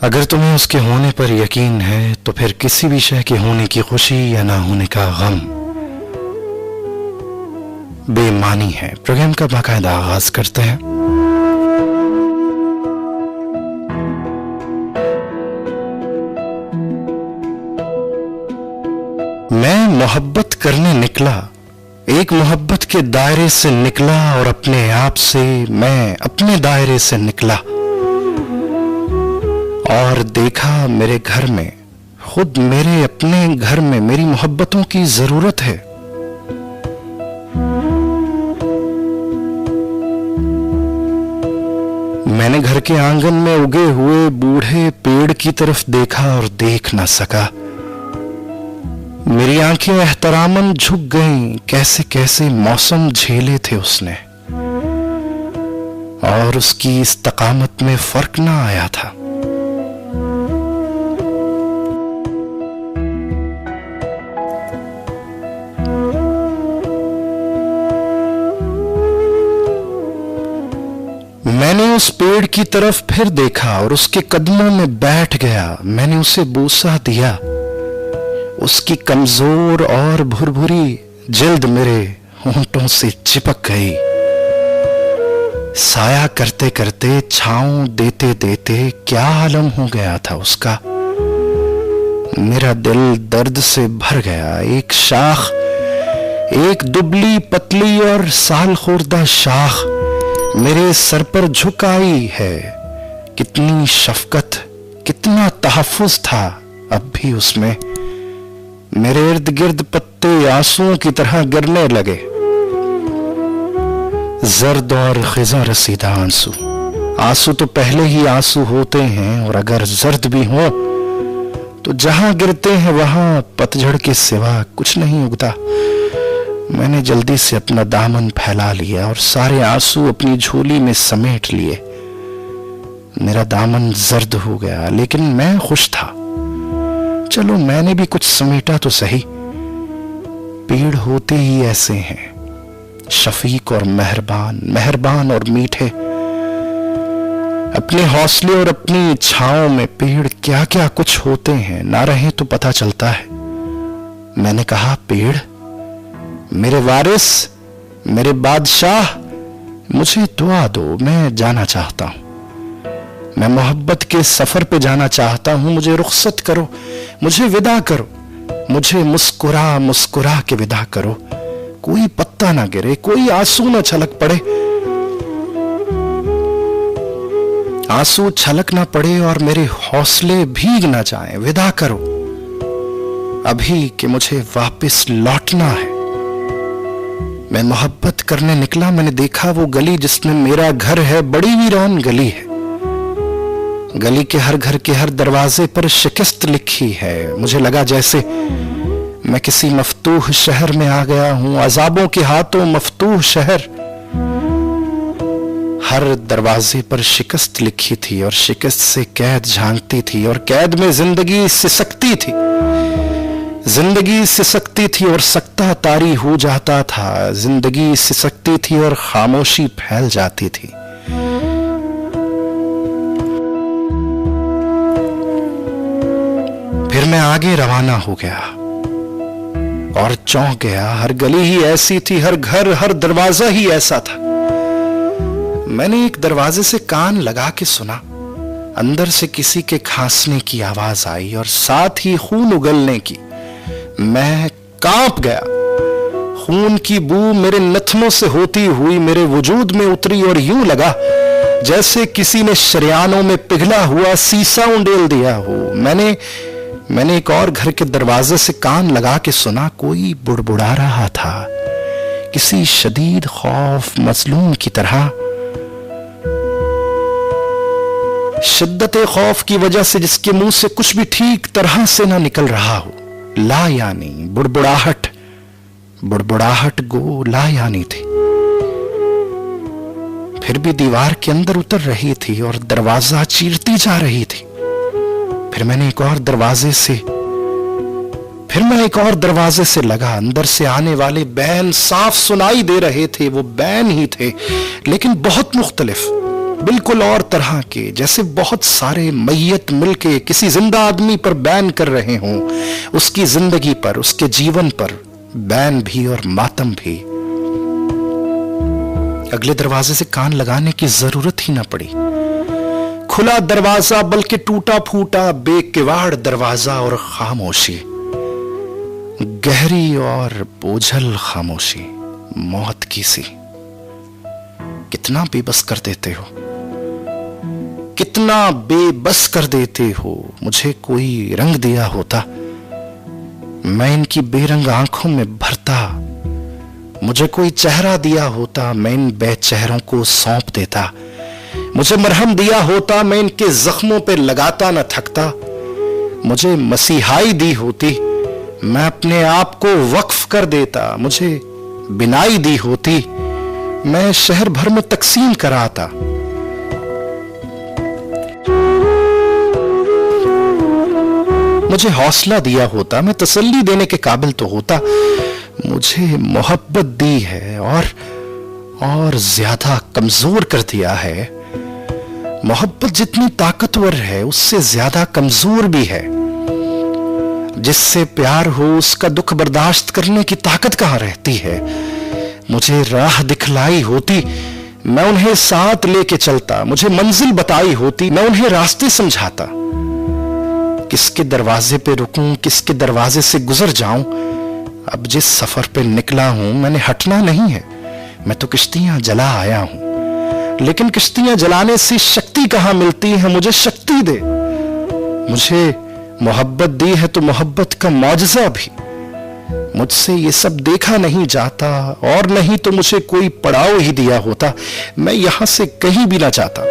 अगर तुम्हें उसके होने पर यकीन है तो फिर किसी भी शय के होने की खुशी या ना होने का गम बेमानी है। प्रोग्राम का बाकायदा आगाज करते हैं। मैं मोहब्बत करने निकला, एक मोहब्बत के दायरे से निकला और अपने आप से मैं अपने दायरे से निकला और देखा मेरे घर में, खुद मेरे अपने घर में मेरी मोहब्बतों की जरूरत है। मैंने घर के आंगन में उगे हुए बूढ़े पेड़ की तरफ देखा और देख ना सका। मेरी आंखें एहतरामन झुक गईं, कैसे कैसे मौसम झेले थे उसने और उसकी इस्तकामत में फर्क ना आया था। मैंने उस पेड़ की तरफ फिर देखा और उसके कदमों में बैठ गया। मैंने उसे बूसा दिया। उसकी कमजोर और भुरभुरी जिल्द मेरे होंठों से चिपक गई। साया करते करते, छांव देते देते क्या आलम हो गया था उसका। मेरा दिल दर्द से भर गया। एक शाख, एक दुबली पतली और साल खुर्दा शाख मेरे सर पर झुक आई है। कितनी शफकत, कितना तहफ्फुज था अब भी उसमें। मेरे इर्द गिर्द पत्ते आंसुओं की तरह गिरने लगे। जर्द और खिजा रसीदा आंसू। आंसू तो पहले ही आंसू होते हैं और अगर जर्द भी हो तो जहां गिरते हैं वहां पतझड़ के सिवा कुछ नहीं उगता। मैंने जल्दी से अपना दामन फैला लिया और सारे आंसू अपनी झोली में समेट लिए। मेरा दामन जर्द हो गया लेकिन मैं खुश था। चलो मैंने भी कुछ समेटा तो सही। पेड़ होते ही ऐसे हैं, शफीक और मेहरबान, मेहरबान और मीठे। अपने हौसले और अपनी इच्छाओं में पेड़ क्या क्या कुछ होते हैं, ना रहे तो पता चलता है। मैंने कहा, पेड़ मेरे वारिस, मेरे बादशाह, मुझे दुआ दो। मैं जाना चाहता हूं, मैं मोहब्बत के सफर पे जाना चाहता हूं। मुझे रुखसत करो, मुझे विदा करो, मुझे मुस्कुरा मुस्कुरा के विदा करो। कोई पत्ता ना गिरे, कोई आंसू ना छलक पड़े, आंसू छलक ना पड़े और मेरे हौसले भीग ना जाएं। विदा करो अभी कि मुझे वापस लौटना है। मैं मोहब्बत करने निकला। मैंने देखा वो गली जिसमें मेरा घर है बड़ी वीरान गली है। गली के हर घर के हर दरवाजे पर शिकस्त लिखी है। मुझे लगा जैसे मैं किसी मफतूह शहर में आ गया हूं, अजाबों के हाथों मफतूह शहर। हर दरवाजे पर शिकस्त लिखी थी और शिकस्त से कैद झांकती थी और कैद में जिंदगी सिसकती थी। जिंदगी सिसकती थी और सकता तारी हो जाता था। जिंदगी सिसकती थी और खामोशी फैल जाती थी। फिर मैं आगे रवाना हो गया और चौंक गया। हर गली ही ऐसी थी, हर घर, हर दरवाजा ही ऐसा था। मैंने एक दरवाजे से कान लगा के सुना। अंदर से किसी के खांसने की आवाज आई और साथ ही खून उगलने की। मैं कांप गया। खून की बू मेरे नथनों से होती हुई मेरे वजूद में उतरी और यूं लगा जैसे किसी ने शरियानों में पिघला हुआ सीसा उंडेल दिया हो। मैंने एक और घर के दरवाजे से कान लगा के सुना। कोई बुड़बुड़ा रहा था किसी शदीद खौफ मजलूम की तरह। शिद्दत खौफ की वजह से जिसके मुंह से कुछ भी ठीक तरह से ना निकल रहा हो। ला यानी बुड़बुड़ाहट, बुड़बुड़ाहट गो ला यानी थी। फिर भी दीवार के अंदर उतर रही थी और दरवाजा चीरती जा रही थी। फिर मैं एक और दरवाजे से लगा। अंदर से आने वाले बैन साफ सुनाई दे रहे थे। वो बैन ही थे लेकिन बहुत मुख्तलिफ। बिल्कुल और तरह के, जैसे बहुत सारे मैयत मिलके किसी जिंदा आदमी पर बैन कर रहे हों, उसकी जिंदगी पर, उसके जीवन पर बैन भी और मातम भी। अगले दरवाजे से कान लगाने की जरूरत ही ना पड़ी। खुला दरवाजा बल्कि टूटा फूटा बेकिवाड़ दरवाजा और खामोशी, गहरी और बोझल खामोशी, मौत की सी। कितना बेबस कर देते हो, कितना बेबस कर देते हो। मुझे कोई रंग दिया होता, मैं इनकी बेरंग आंखों में भरता। मुझे कोई चेहरा दिया होता, मैं इन बेचेहरों को सौंप देता। मुझे मरहम दिया होता, मैं इनके जख्मों पे लगाता न थकता। मुझे मसीहाई दी होती, मैं अपने आप को वक्फ कर देता। मुझे बिनाई दी होती, मैं शहर भर में तकसीम कराता। मुझे हौसला दिया होता, मैं तसल्ली देने के काबिल तो होता। मुझे मोहब्बत दी है और ज्यादा कमजोर कर दिया है। मोहब्बत जितनी ताकतवर है उससे ज्यादा कमजोर भी है। जिससे प्यार हो उसका दुख बर्दाश्त करने की ताकत कहां रहती है। मुझे राह दिखलाई होती, मैं उन्हें साथ लेके चलता। मुझे मंजिल बताई होती, मैं उन्हें रास्ते समझाता। किसके दरवाजे पे रुकूं, किसके दरवाजे से गुजर जाऊं। अब जिस सफर पे निकला हूं मैंने हटना नहीं है। मैं तो किश्तियां जला आया हूं, लेकिन किश्तियां जलाने से शक्ति कहां मिलती है। मुझे शक्ति दे। मुझे मोहब्बत दी है तो मोहब्बत का मौजज़ा भी। मुझसे ये सब देखा नहीं जाता, और नहीं तो मुझे कोई पड़ाव ही दिया होता। मैं यहां से कहीं भी ना जाता।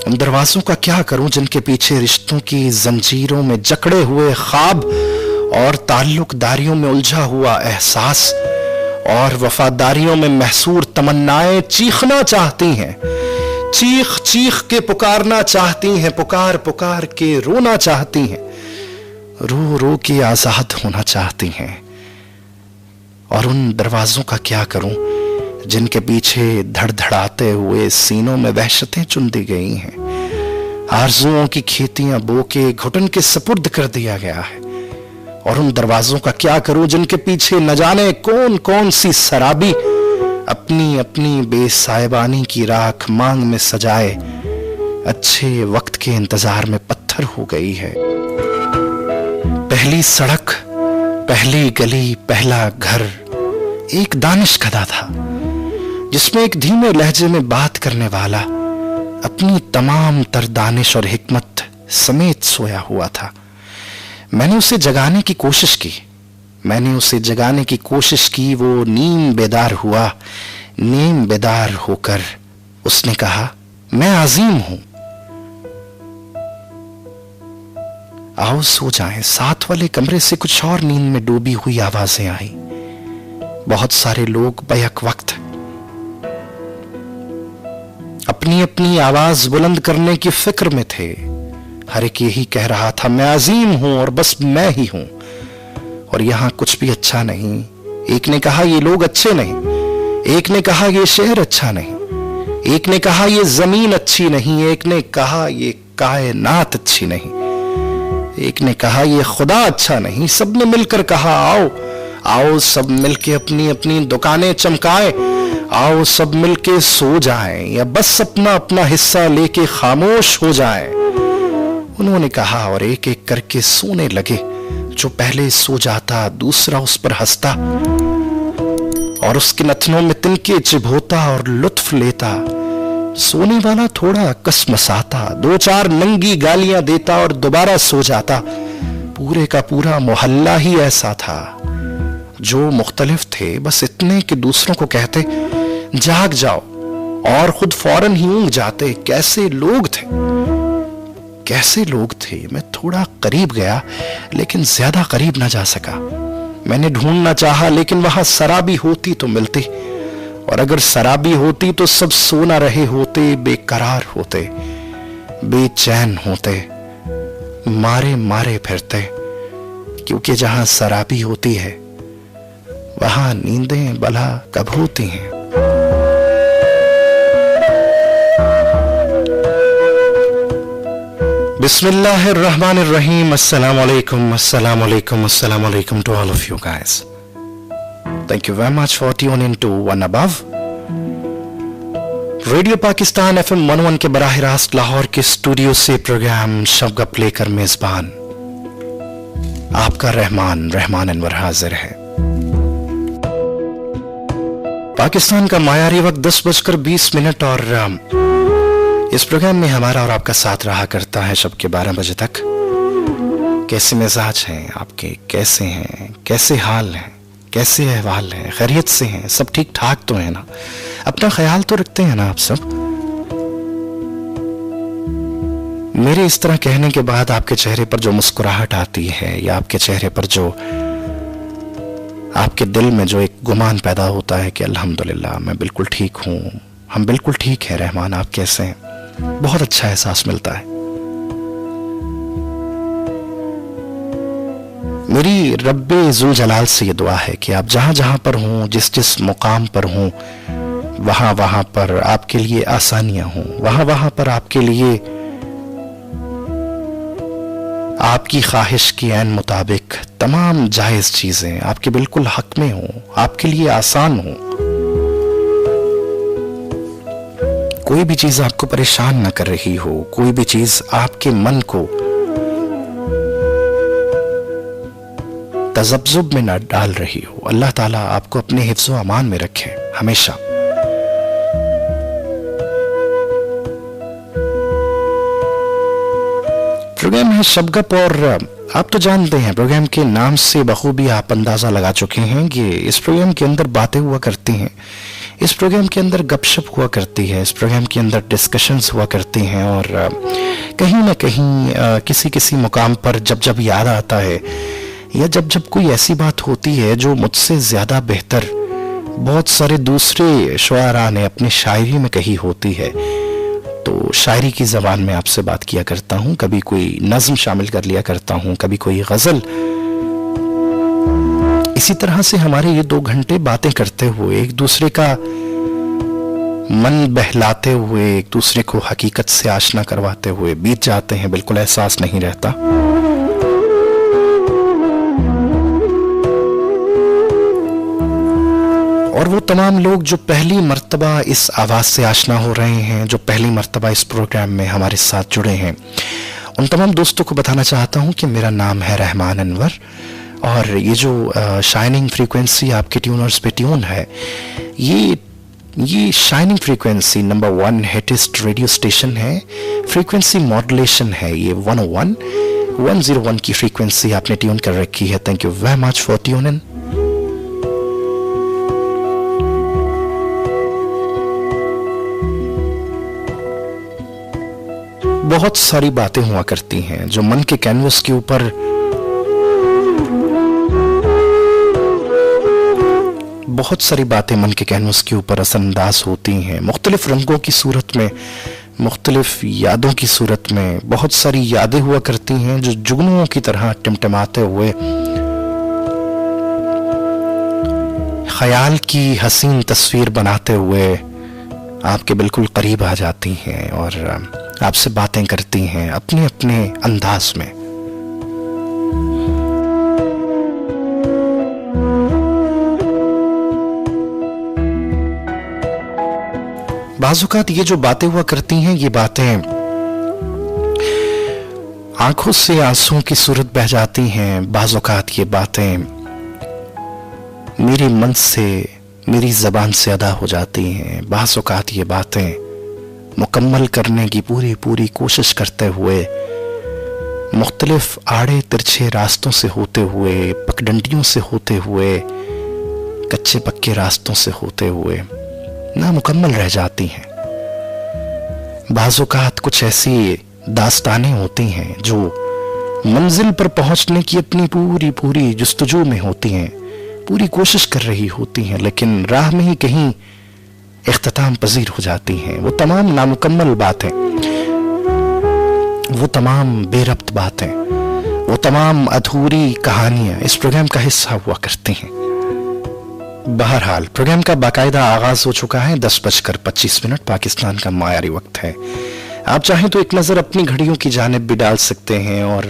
उन दरवाजों का क्या करूं जिनके पीछे रिश्तों की जंजीरों में जकड़े हुए ख्वाब और ताल्लुकदारियों में उलझा हुआ एहसास और वफादारियों में महसूर तमन्नाएं चीखना चाहती हैं। चीख चीख के पुकारना चाहती हैं, पुकार पुकार के रोना चाहती हैं, रो रो के आजाद होना चाहती हैं। और उन दरवाजों का क्या करूं जिनके पीछे धड़धड़ाते हुए सीनों में वहशतें चुन दी गई हैं। आरज़ुओं की खेतियां बो के घुटन के सपुर्द कर दिया गया है। और उन दरवाजों का क्या करूं जिनके पीछे न जाने कौन कौन सी शराबी अपनी अपनी बेसाहिबानी की राख मांग में सजाए अच्छे वक्त के इंतजार में पत्थर हो गई है। पहली सड़क, पहली गली, पहला घर एक दानिशकदा था, जिसमें एक धीमे लहजे में बात करने वाला अपनी तमाम तर दानिश और हिकमत समेत सोया हुआ था। मैंने उसे जगाने की कोशिश की, वो नीम बेदार हुआ। नीम बेदार होकर उसने कहा, मैं आजीम हूं, आओ सो जाएं। साथ वाले कमरे से कुछ और नींद में डूबी हुई आवाजें आई। बहुत सारे लोग बैक वक्त अपनी अपनी आवाज बुलंद करने की फिक्र में थे। हर एक यही कह रहा था, मैं अजीम हूं और बस मैं ही हूं, और यहां कुछ भी अच्छा नहीं। एक ने कहा ये लोग अच्छे नहीं, एक ने कहा ये शहर अच्छा नहीं, एक ने कहा ये जमीन अच्छी नहीं, एक ने कहा ये कायनात अच्छी नहीं, एक ने कहा ये खुदा अच्छा नहीं। सबने मिलकर कहा, आओ आओ सब मिलके अपनी अपनी दुकानें चमकाएं, आओ सब मिलके सो जाएं या बस अपना अपना हिस्सा लेके खामोश हो जाएं। उन्होंने कहा और एक एक करके सोने लगे। जो पहले सो जाता दूसरा उस पर हंसता और उसके नथनों में तिनके चिभोता और लुत्फ लेता। सोने वाला थोड़ा कसमसाता, दो चार नंगी गालियां देता और दोबारा सो जाता। पूरे का पूरा मोहल्ला ही ऐसा था। जो मुख्तलिफ थे बस इतने कि दूसरों को कहते जाग जाओ और खुद फौरन ही ऊँघ जाते। कैसे लोग थे, कैसे लोग थे। मैं थोड़ा करीब गया लेकिन ज्यादा करीब ना जा सका। मैंने ढूंढना चाहा लेकिन वहां शराबी होती तो मिलती, और अगर शराबी होती तो सब सो ना रहे होते, बेकरार होते, बेचैन होते, मारे मारे फिरते। क्योंकि जहां शराबी होती है वहां नींदें भला कब होती हैं। Bismillahirrahmanirrahim. Assalamu alaikum, assalamu alaikum, assalamu alaikum to all of you guys. Thank you very much for tuning to One Above. Radio Pakistan FM 101 के बराह रास्त लाहौर के स्टूडियो से प्रोग्राम शवगप लेकर मेजबान आपका रहमान अनवर हाजिर है। पाकिस्तान का मायारी वक्त 10:20 और इस प्रोग्राम में हमारा और आपका साथ रहा करता है शब के 12 बजे तक। कैसे मिजाज हैं आपके, कैसे हैं, कैसे हाल हैं, कैसे अहवाल हैं, खैरियत से हैं, सब ठीक ठाक तो है ना? अपना ख्याल तो रखते हैं ना आप सब? मेरे इस तरह कहने के बाद आपके चेहरे पर जो मुस्कुराहट आती है या आपके चेहरे पर जो आपके दिल में जो एक गुमान पैदा होता है कि अल्हम्दुलिल्लाह मैं बिल्कुल ठीक हूं, हम बिल्कुल ठीक हैं, रहमान आप कैसे हैं, बहुत अच्छा एहसास मिलता है। मेरी रब्बे जुल जलाल से ये दुआ है कि आप जहां जहां पर हों, जिस जिस मुकाम पर हों, वहां वहां पर आपके लिए आसानियां हों, वहां वहां पर आपके लिए आपकी ख्वाहिश की ऐन मुताबिक तमाम जायज चीजें आपके बिल्कुल हक में हों, आपके लिए आसान हों। कोई भी चीज आपको परेशान न कर रही हो, कोई भी चीज आपके मन को तजब्जुब में न डाल रही हो। अल्लाह ताला आपको अपने हिफ्ज़ो अमान में रखे हमेशा। प्रोग्राम है शबगप और आप तो जानते हैं प्रोग्राम के नाम से बखूबी आप अंदाजा लगा चुके हैं कि इस प्रोग्राम के अंदर बातें हुआ करती हैं, इस प्रोग्राम के अंदर गपशप हुआ करती है, इस प्रोग्राम के अंदर डिस्कशंस हुआ करती हैं और कहीं ना कहीं किसी किसी मुकाम पर जब जब याद आता है या जब जब कोई ऐसी बात होती है जो मुझसे ज़्यादा बेहतर बहुत सारे दूसरे शुआरा ने अपनी शायरी में कही होती है, तो शायरी की ज़बान में आपसे बात किया करता हूँ। कभी कोई नज़्म शामिल कर लिया करता हूँ, कभी कोई गज़ल। इसी तरह से हमारे ये 2 घंटे बातें करते हुए, एक दूसरे का मन बहलाते हुए, एक दूसरे को हकीकत से आशना करवाते हुए बीत जाते हैं, बिल्कुल एहसास नहीं रहता। और वो तमाम लोग जो पहली मर्तबा इस आवाज़ से आशना हो रहे हैं, जो पहली मर्तबा इस प्रोग्राम में हमारे साथ जुड़े हैं, उन तमाम दोस्तों को बताना चाहता हूँ कि मेरा नाम है रहमान अनवर और ये जो शाइनिंग फ्रीक्वेंसी आपके ट्यूनर्स पे ट्यून है, ये shining frequency number 1 hittest radio station है। फ्रीक्वेंसी मॉड्यूलेशन है, ये 101 की फ्रीक्वेंसी आपने ट्यून कर रखी है। Thank you very much for tuning. बहुत सारी बातें हुआ करती हैं जो मन के कैनवस के ऊपर बहुत सारी बातें मन के कैनवस के ऊपर असरअंदाज होती हैं, मुख्तलिफ रंगों की सूरत में, मुख्तलिफ यादों की सूरत में। बहुत सारी यादें हुआ करती हैं जो जुगनुओं की तरह टिमटिमाते हुए ख्याल की हसीन तस्वीर बनाते हुए आपके बिल्कुल करीब आ जाती हैं और आपसे बातें करती हैं अपने अपने अंदाज में। बाज़-औक़ात ये जो बातें हुआ करती हैं, ये बातें आंखों से आंसुओं की सूरत बह जाती हैं। बाज़-औक़ात ये बातें मेरे मन से, मेरी ज़बान से अदा हो जाती हैं। बाज़-औक़ात ये बातें मुकम्मल करने की पूरी कोशिश करते हुए, मुख्तलिफ आड़े तिरछे रास्तों से होते हुए, पगडंडियों से होते हुए, कच्चे पक्के रास्तों से होते हुए नामुकम्मल रह जाती हैं। बाज़-औक़ात कुछ ऐसी दास्तानें होती हैं जो मंजिल पर पहुंचने की अपनी पूरी जुस्तजू में होती हैं, पूरी कोशिश कर रही होती हैं, लेकिन राह में ही कहीं इख्तिताम पजीर हो जाती हैं। वो तमाम नामुकम्मल बातें, वो तमाम बेरब्त बातें, वो तमाम अधूरी कहानियां इस प्रोग्राम का हिस्सा हुआ करती हैं। बहरहाल प्रोग्राम का बाकायदा आगाज हो चुका है। 10:25 पाकिस्तान का मायारी वक्त है। आप चाहें तो एक नजर अपनी घड़ियों की जानिब भी डाल सकते हैं और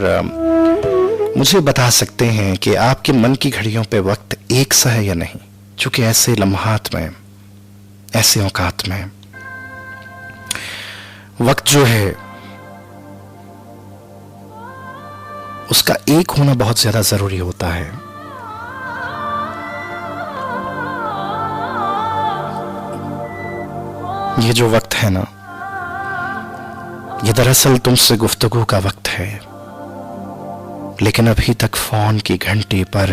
मुझे बता सकते हैं कि आपके मन की घड़ियों पे वक्त एक सा है या नहीं। चूंकि ऐसे लम्हात में, ऐसे औकात में वक्त जो है उसका एक होना बहुत ज्यादा जरूरी होता है। ये जो वक्त है ना, ये दरअसल तुमसे गुफ्तगू का वक्त है, लेकिन अभी तक फोन की घंटी पर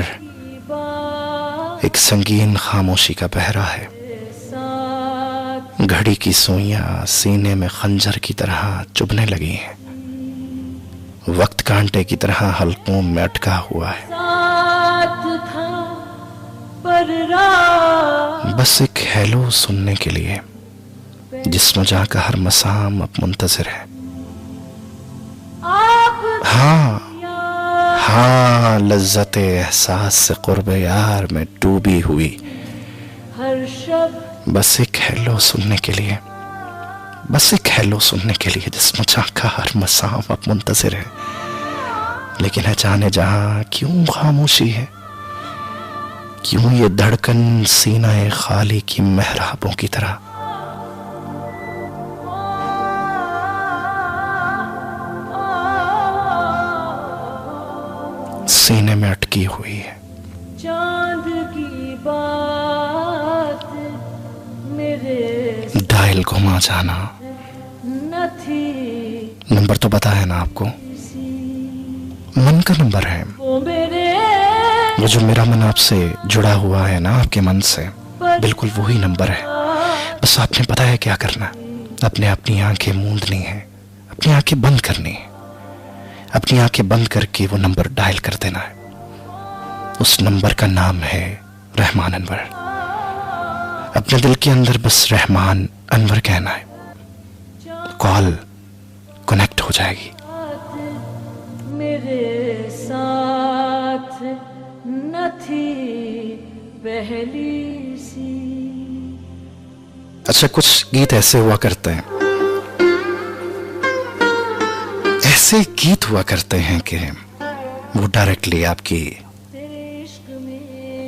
एक संगीन खामोशी का पहरा है। घड़ी की सुइयां सीने में खंजर की तरह चुभने लगी हैं। वक्त कांटे की तरह हल्कों में अटका हुआ है। बस एक हेलो सुनने के लिए जिस्म जा का हर मसाम अब मुंतजिर है। हाँ, लज्जते एहसास से कुर्बे यार में डूबी हुई, बस एक हेलो सुनने के लिए, बस एक हेलो सुनने के लिए जिस्म जा का हर मसाम अब मुंतजिर है। लेकिन है जाने जहां क्यों खामोशी है, क्यों ये धड़कन सीना खाली की मेहराबों की तरह। सीने में अटकी हुई है। चांद की बात मेरे डायल घुमा जाना न थी। नंबर तो पता है ना आपको, मन का नंबर है वो जो मेरा मन आपसे जुड़ा हुआ है ना, आपके मन से, बिल्कुल वही नंबर है। बस आपने पता है क्या करना है, अपने अपनी आंखें मूंदनी है, अपनी आंखें बंद करनी है, अपनी आंखें बंद करके वो नंबर डायल कर देना है। उस नंबर का नाम है रहमान अनवर। अपने दिल के अंदर बस रहमान अनवर कहना है, कॉल कनेक्ट हो जाएगी। मेरे साथ न थी पहली सी। अच्छा, कुछ गीत ऐसे हुआ करते हैं, ऐसे गीत हुआ करते हैं कि वो डायरेक्टली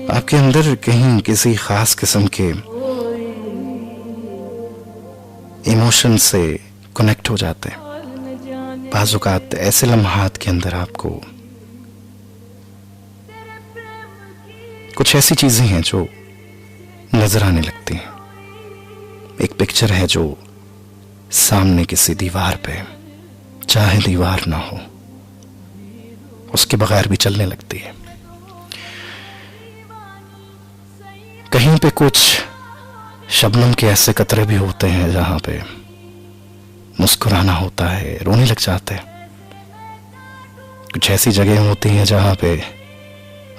आपके अंदर कहीं किसी खास किस्म के इमोशन से कनेक्ट हो जाते हैं। बाज़ औक़ात ऐसे लम्हात के अंदर आपको कुछ ऐसी चीजें हैं जो नजर आने लगती हैं। एक पिक्चर है जो सामने किसी दीवार पे, चाहे दीवार ना हो, उसके बगैर भी चलने लगती है। कहीं पे कुछ शबनम के ऐसे कतरे भी होते हैं जहां पे मुस्कुराना होता है, रोने लग जाते हैं। कुछ ऐसी जगह होती हैं जहां पे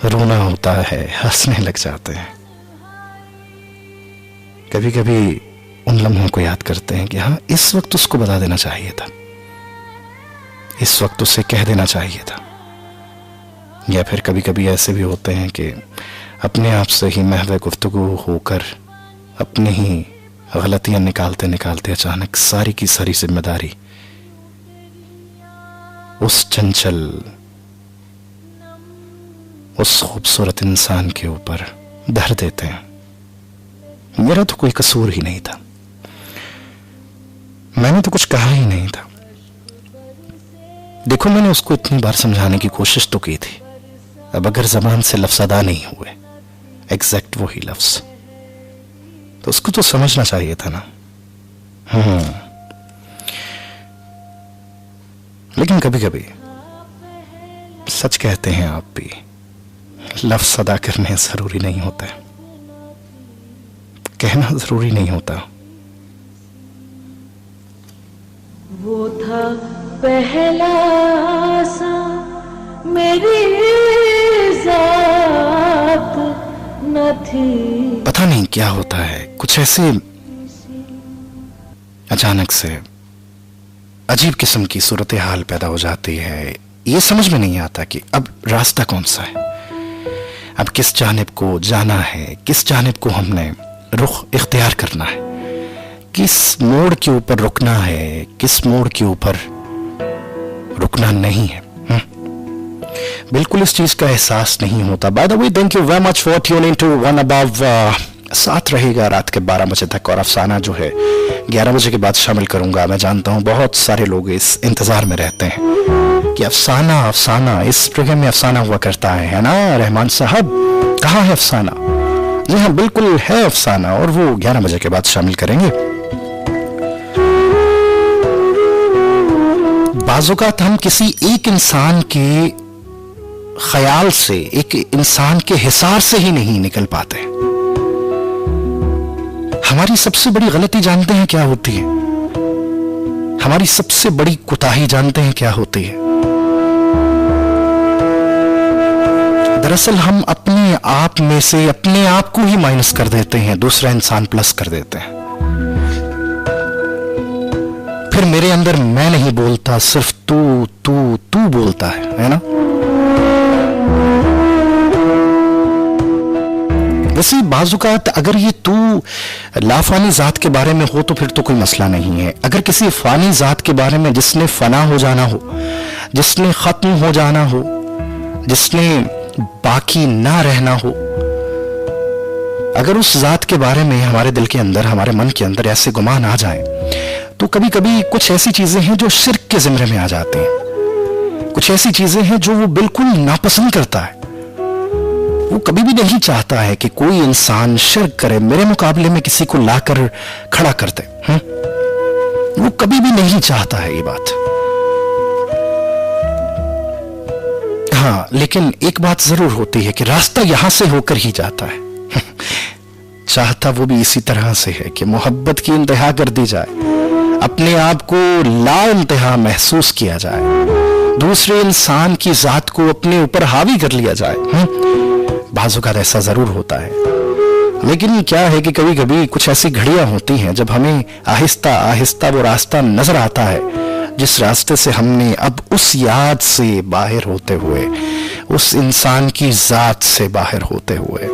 रोना होता है, हंसने लग जाते हैं। कभी कभी उन लम्हों को याद करते हैं कि हाँ, इस वक्त उसको बता देना चाहिए था, इस वक्त उसे कह देना चाहिए था। या फिर कभी कभी ऐसे भी होते हैं कि अपने आप से ही महवे गुफ्तगू होकर अपनी ही गलतियां निकालते निकालते अचानक सारी की सारी जिम्मेदारी उस चंचल, उस खूबसूरत इंसान के ऊपर धर देते हैं। मेरा तो कोई कसूर ही नहीं था, मैंने तो कुछ कहा ही नहीं था। देखो, मैंने उसको इतनी बार समझाने की कोशिश तो की थी। अब अगर जबान से लफ्ज़ अदा नहीं हुए, एग्जैक्ट वही लफ्ज़, तो उसको तो समझना चाहिए था ना। लेकिन कभी कभी सच कहते हैं आप भी, लफ्ज़ अदा करने जरूरी नहीं होता है, कहना जरूरी नहीं होता। वो था पहला सा मेरी जात न थी। पता नहीं क्या होता है, कुछ ऐसे अचानक से अजीब किस्म की सूरत हाल पैदा हो जाती है। ये समझ में नहीं आता कि अब रास्ता कौन सा है, अब किस जानिब को जाना है, किस जानिब को हमने रुख इख्तियार करना है, किस मोड़ के ऊपर रुकना है, किस मोड़ के ऊपर रुकना नहीं है। बिल्कुल इस चीज का एहसास नहीं होता। By the way, thank you very much for tuning to One Above. साथ रहेगा रात के 12 बजे तक, और अफसाना जो है 11 बजे के बाद शामिल करूंगा। मैं जानता हूं बहुत सारे लोग इस इंतजार में रहते हैं कि अफसाना अफसाना, इस प्रोग्राम में अफसाना हुआ करता है ना रहमान साहब? कहाँ है अफसाना? जी हाँ, बिल्कुल है अफसाना, और वो 11 बजे के बाद शामिल करेंगे। बाज़ौक़ात हम किसी एक इंसान के ख्याल से, एक इंसान के हिसार से ही नहीं निकल पाते। हमारी सबसे बड़ी गलती जानते हैं क्या होती है? हमारी सबसे बड़ी कोताही जानते हैं क्या होती है? दरअसल हम अपने आप में से अपने आप को ही माइनस कर देते हैं, दूसरा इंसान प्लस कर देते हैं। फिर मेरे अंदर मैं नहीं बोलता, सिर्फ तू तू तू बोलता है ना? वैसे बाज़ौक़ात अगर ये तू लाफानी जात के बारे में हो तो फिर तो कोई मसला नहीं है। अगर किसी फानी जात के बारे में, जिसने फना हो जाना हो, जिसने खत्म हो जाना हो, जिसने बाकी ना रहना हो, अगर उस जात के बारे में हमारे दिल के अंदर, हमारे मन के अंदर ऐसे गुमान आ जाए, तो कभी कभी कुछ ऐसी चीजें हैं जो शिर्क के ज़िम्रे में आ जाती हैं। कुछ ऐसी चीजें हैं जो वो बिल्कुल नापसंद करता है। वो कभी भी नहीं चाहता है कि कोई इंसान शिर्क करे, मेरे मुकाबले में किसी को लाकर खड़ा कर दे। वो कभी भी नहीं चाहता है ये बात। हाँ, लेकिन एक बात जरूर होती है कि रास्ता यहां से होकर ही जाता है। चाहता वो भी इसी तरह से है कि मोहब्बत की इंतहा कर दी जाए, अपने आप को ला इंतहा महसूस किया जाए, दूसरे इंसान की जात को अपने ऊपर हावी कर लिया जाए। बाज़ौक़ात ऐसा जरूर होता है, लेकिन क्या है कि कभी कभी कुछ ऐसी घड़ियां होती हैं जब हमें आहिस्ता आहिस्ता वो रास्ता नजर आता है, जिस रास्ते से हमने अब उस याद से बाहर होते हुए, उस इंसान की जात से बाहर होते हुए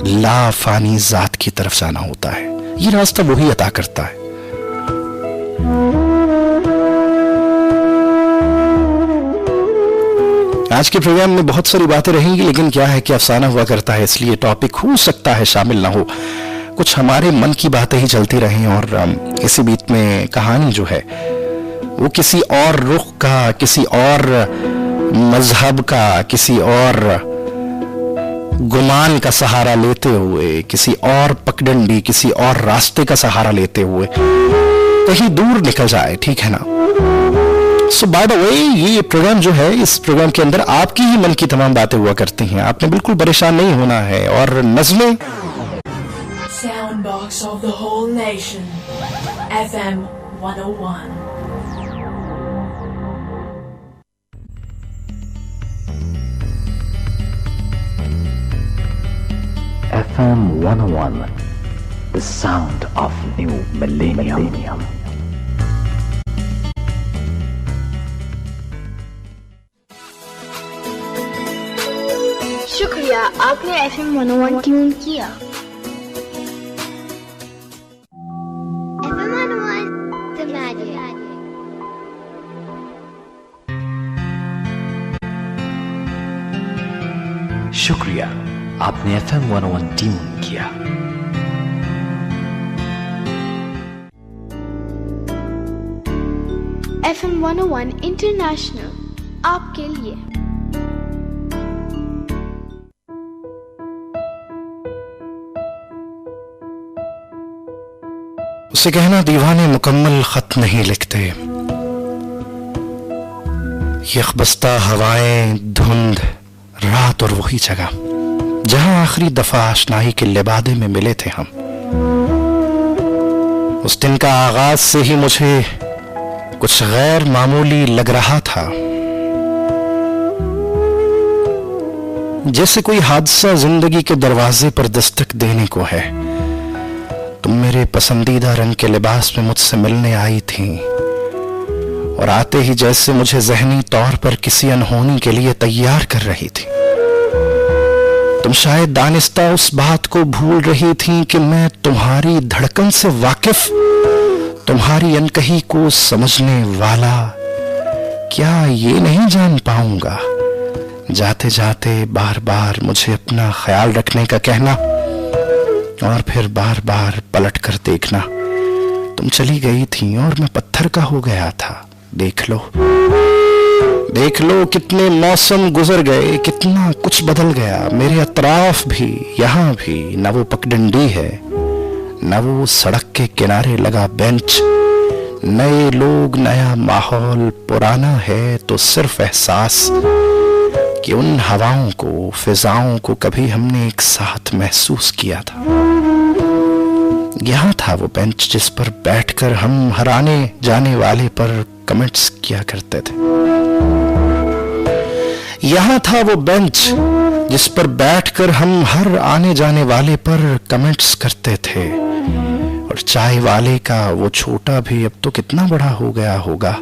लाफानी जात की तरफ जाना होता है। ये रास्ता वही अता करता है। आज के प्रोग्राम में बहुत सारी बातें रहेंगी, लेकिन क्या है कि अफसाना हुआ करता है, इसलिए टॉपिक हो सकता है शामिल ना हो, कुछ हमारे मन की बातें ही चलती रहें, और इसी बीच में कहानी जो है वो किसी और रुख का, किसी और मजहब का, किसी और गुमान का सहारा लेते हुए, किसी और पगडंडी, किसी और रास्ते का सहारा लेते हुए कहीं दूर निकल जाए, ठीक है ना? सो बाय द वे, ये प्रोग्राम जो है, इस प्रोग्राम के अंदर आपकी ही मन की तमाम बातें हुआ करती हैं। आपने बिल्कुल परेशान नहीं होना है, और नज़में Soundbox of the whole nation, FM 101. FM 101, the sound of new millennium. शुक्रिया, आपने FM 101 ट्यून किया। FM 101, the magic. शुक्रिया, आपने FM 101 ट्यून किया। FM 101 इंटरनेशनल, आपके लिए। उसे कहना दीवाने मुकम्मल खत नहीं लिखते, यकबस्ता हवाएं, धुंध, रात और वही जगह जहां आखिरी दफा आशनाई के लिबादे में मिले थे हम। उस दिन का आगाज से ही मुझे कुछ गैर मामूली लग रहा था, जैसे कोई हादसा जिंदगी के दरवाजे पर दस्तक देने को है। तुम मेरे पसंदीदा रंग के लिबास में मुझसे मिलने आई थी, और आते ही जैसे मुझे ज़हनी तौर पर किसी अनहोनी के लिए तैयार कर रही थी। तुम शायद दानिस्ता उस बात को भूल रही थी कि मैं तुम्हारी धड़कन से वाकिफ, तुम्हारी अनकही को समझने वाला, क्या ये नहीं जान पाऊंगा जाते जाते बार बार मुझे अपना ख्याल रखने का कहना और फिर बार बार पलट कर देखना। तुम चली गई थी और मैं पत्थर का हो गया था। देख लो कितने मौसम गुजर गए, कितना कुछ बदल गया मेरे अतराफ भी, यहाँ भी न वो पगडंडी है, न वो सड़क के किनारे लगा बेंच, नए लोग, नया माहौल, पुराना है तो सिर्फ एहसास कि उन हवाओं को, फिजाओं को कभी हमने एक साथ महसूस किया था। यहाँ था वो बेंच जिस पर बैठकर हम हर आने जाने वाले पर कमेंट्स किया करते थे। यहाँ था वो बेंच जिस पर बैठकर हम हर आने जाने वाले पर कमेंट्स करते थे। और चाय वाले का वो छोटा भी अब तो कितना बड़ा हो गया होगा,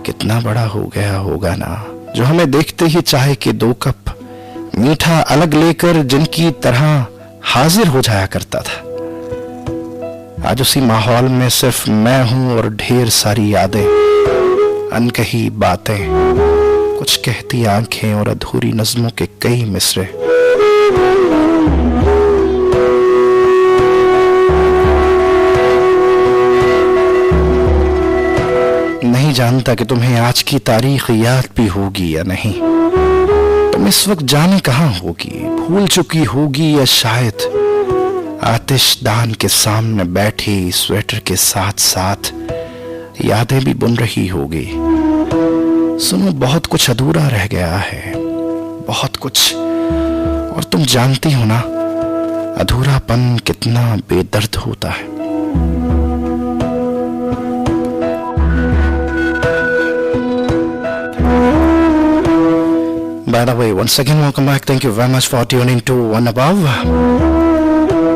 कितना बड़ा हो गया होगा ना, जो हमें देखते ही चाय के 2 कप मीठा अलग लेकर जिनकी तरह हाजिर हो जाया करता था। आज उसी माहौल में सिर्फ मैं हूं और ढेर सारी यादें, अनकही बातें, कुछ कहती आंखें और अधूरी नज़्मों के कई मिसरे। नहीं जानता कि तुम्हें आज की तारीख याद भी होगी या नहीं। तुम इस वक्त जाने कहां होगी, भूल चुकी होगी या शायद आतिशदान के सामने बैठी स्वेटर के साथ साथ यादें भी बुन रही होगी। सुनो, बहुत कुछ अधूरा रह गया है, बहुत कुछ, और तुम जानती हो ना अधूरापन कितना बेदर्द होता है। By the way, once again welcome back. Thank you very much for tuning to One Above.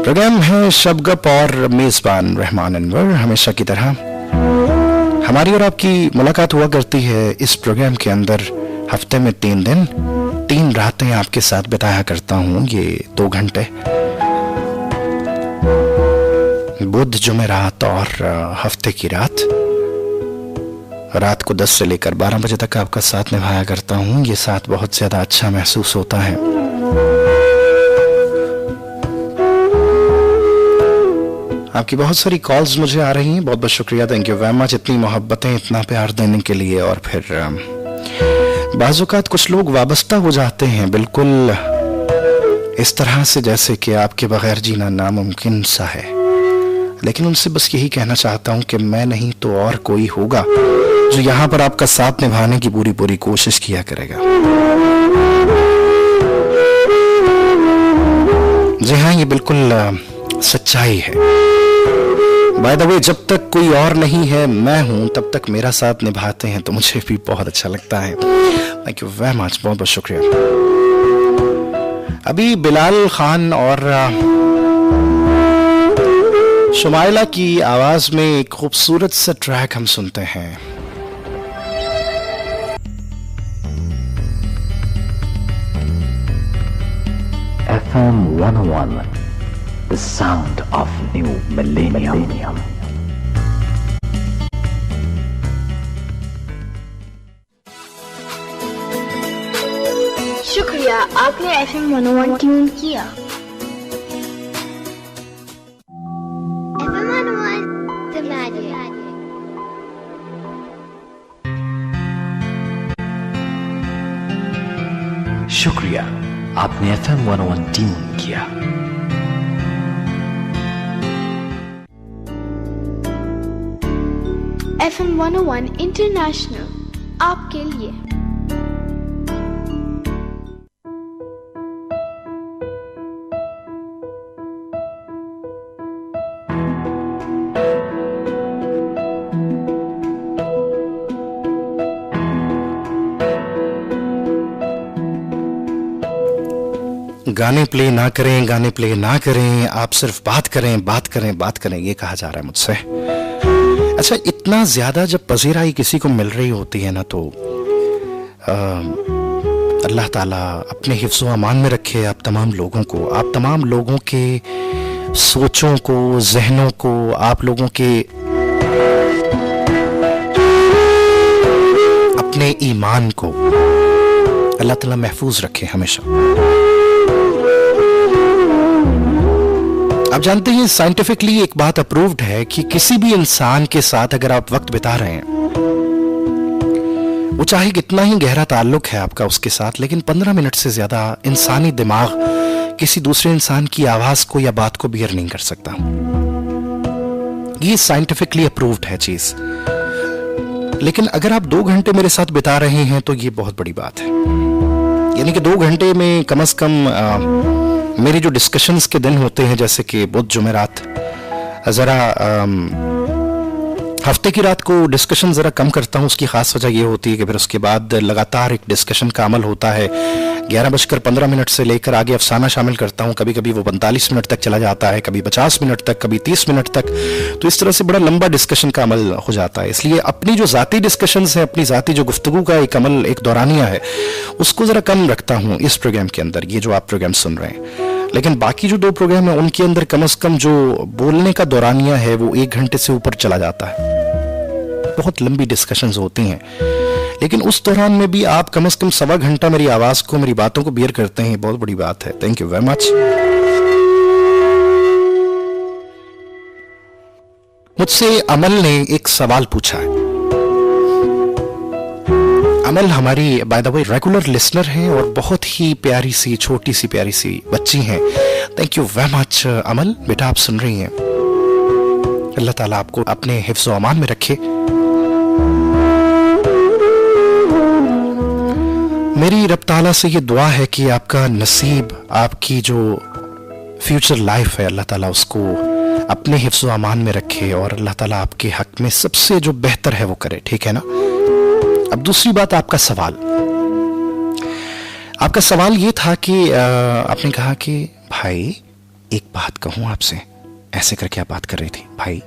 Program है शबगप और मेजबान रहमान अनवर। हमेशा की तरह हमारी और आपकी मुलाकात हुआ करती है इस प्रोग्राम के अंदर। हफ्ते में 3 दिन 3 रातें आपके साथ बिताया करता हूँ। ये 2 घंटे बुध, जुमेरात और हफ्ते की रात को 10 से लेकर 12 बजे तक आपका साथ निभाया करता हूँ। ये साथ बहुत ज्यादा अच्छा महसूस होता है। आपकी बहुत सारी कॉल्स मुझे आ रही हैं, बहुत बहुत शुक्रिया, थैंक यू वेरी मच। इतनी मोहब्बतें, इतना प्यार देने के लिए। और फिर बाज़-औक़ात कुछ लोग वाबस्ता हो जाते हैं बिल्कुल इस तरह से जैसे कि आपके बगैर जीना नामुमकिन सा है। लेकिन उनसे बस यही कहना चाहता हूं कि मैं नहीं तो और कोई होगा जो यहां पर आपका साथ निभाने की पूरी पूरी कोशिश किया करेगा। जी हाँ, ये बिल्कुल सच्चाई है। बाय द वे, जब तक कोई और नहीं है, मैं हूं, तब तक मेरा साथ निभाते हैं तो मुझे भी बहुत अच्छा लगता है। थैंक यू वेरी मच, बहुत बहुत शुक्रिया। अभी बिलाल खान और शुमाइला की आवाज में एक खूबसूरत सा ट्रैक हम सुनते हैं। FM 101, the sound of new millennium. शुक्रिया, आपने FM 101 ट्यून किया। FM 101, the magic. शुक्रिया, आपने FM 101 ट्यून किया। FM 101 इंटरनेशनल, आपके लिए। गाने प्ले ना करें, गाने प्ले ना करें, आप सिर्फ बात करें, बात करें, बात करें, ये कहा जा रहा है मुझसे। अच्छा, इतना ज्यादा जब पजीराई किसी को मिल रही होती है ना, तो अल्लाह ताला अपने हिफ्ज़ व अमान में रखे आप तमाम लोगों को, आप तमाम लोगों के सोचों को, जहनों को, आप लोगों के अपने ईमान को अल्लाह ताला महफूज रखे हमेशा। आप जानते हैं साइंटिफिकली एक बात अप्रूव्ड है कि किसी भी इंसान के साथ अगर आप वक्त बिता रहे हैं, वो चाहे कितना ही गहरा ताल्लुक है आपका उसके साथ, लेकिन 15 मिनट से ज्यादा इंसानी दिमाग किसी दूसरे इंसान की आवाज को या बात को बियर नहीं कर सकता। ये साइंटिफिकली अप्रूव्ड है चीज। लेकिन अगर आप 2 घंटे मेरे साथ बिता रहे हैं तो ये बहुत बड़ी बात है। यानी कि 2 घंटे में कम से कम मेरी जो डिस्कशंस के दिन होते हैं, जैसे कि बुध जुमेरात, जरा हफ्ते की रात को डिस्कशन जरा कम करता हूँ। उसकी खास वजह ये होती है कि फिर उसके बाद लगातार एक डिस्कशन का अमल होता है। 11:15 से लेकर आगे अफसाना शामिल करता हूँ। कभी कभी वो 45 मिनट तक चला जाता है, कभी 50 मिनट तक, कभी 30 मिनट तक। तो इस तरह से बड़ा लंबा डिस्कशन का अमल हो जाता है। इसलिए अपनी जो जाती डिस्कशंस है, अपनी जाती जो गुफ्तगू का एक अमल, एक दौरानिया है, उसको जरा कम रखता हूँ इस प्रोग्राम के अंदर, ये जो आप प्रोग्राम सुन रहे हैं। लेकिन बाकी जो 2 प्रोग्राम है उनके अंदर कम से कम जो बोलने का दौरानिया है वो 1 घंटे से ऊपर चला जाता है। बहुत लंबी डिस्कशंस होती हैं, लेकिन उस दौरान में भी आप कम से कम 1.25 घंटा मेरी आवाज को, मेरी बातों को बियर करते हैं। बहुत बड़ी बात है। Thank you very much. मुझसे अमल ने एक सवाल पूछा है। अमल हमारी bye the way regular listener हैं और बहुत ही प्यारी सी, छोटी सी, प्यारी सी बच्ची हैं। थैंक यू वेरी मच अमल, बेटा आप सुन रही हैं। अल्लाह ताला आपको अपने हिफ्ज़ व अमान में रखे। मेरी रब ताला से ये दुआ है कि आपका नसीब, आपकी जो फ्यूचर लाइफ है, अल्लाह ताला उसको अपने हिफ्ज़ व अमान में रखे और अल्लाह ताला आपके हक में सबसे जो बेहतर है वो करे। ठीक है ना? अब दूसरी बात, आपका सवाल। आपका सवाल ये था कि आपने कहा कि भाई एक बात कहूं आपसे, ऐसे करके आप बात कर रही थी। भाई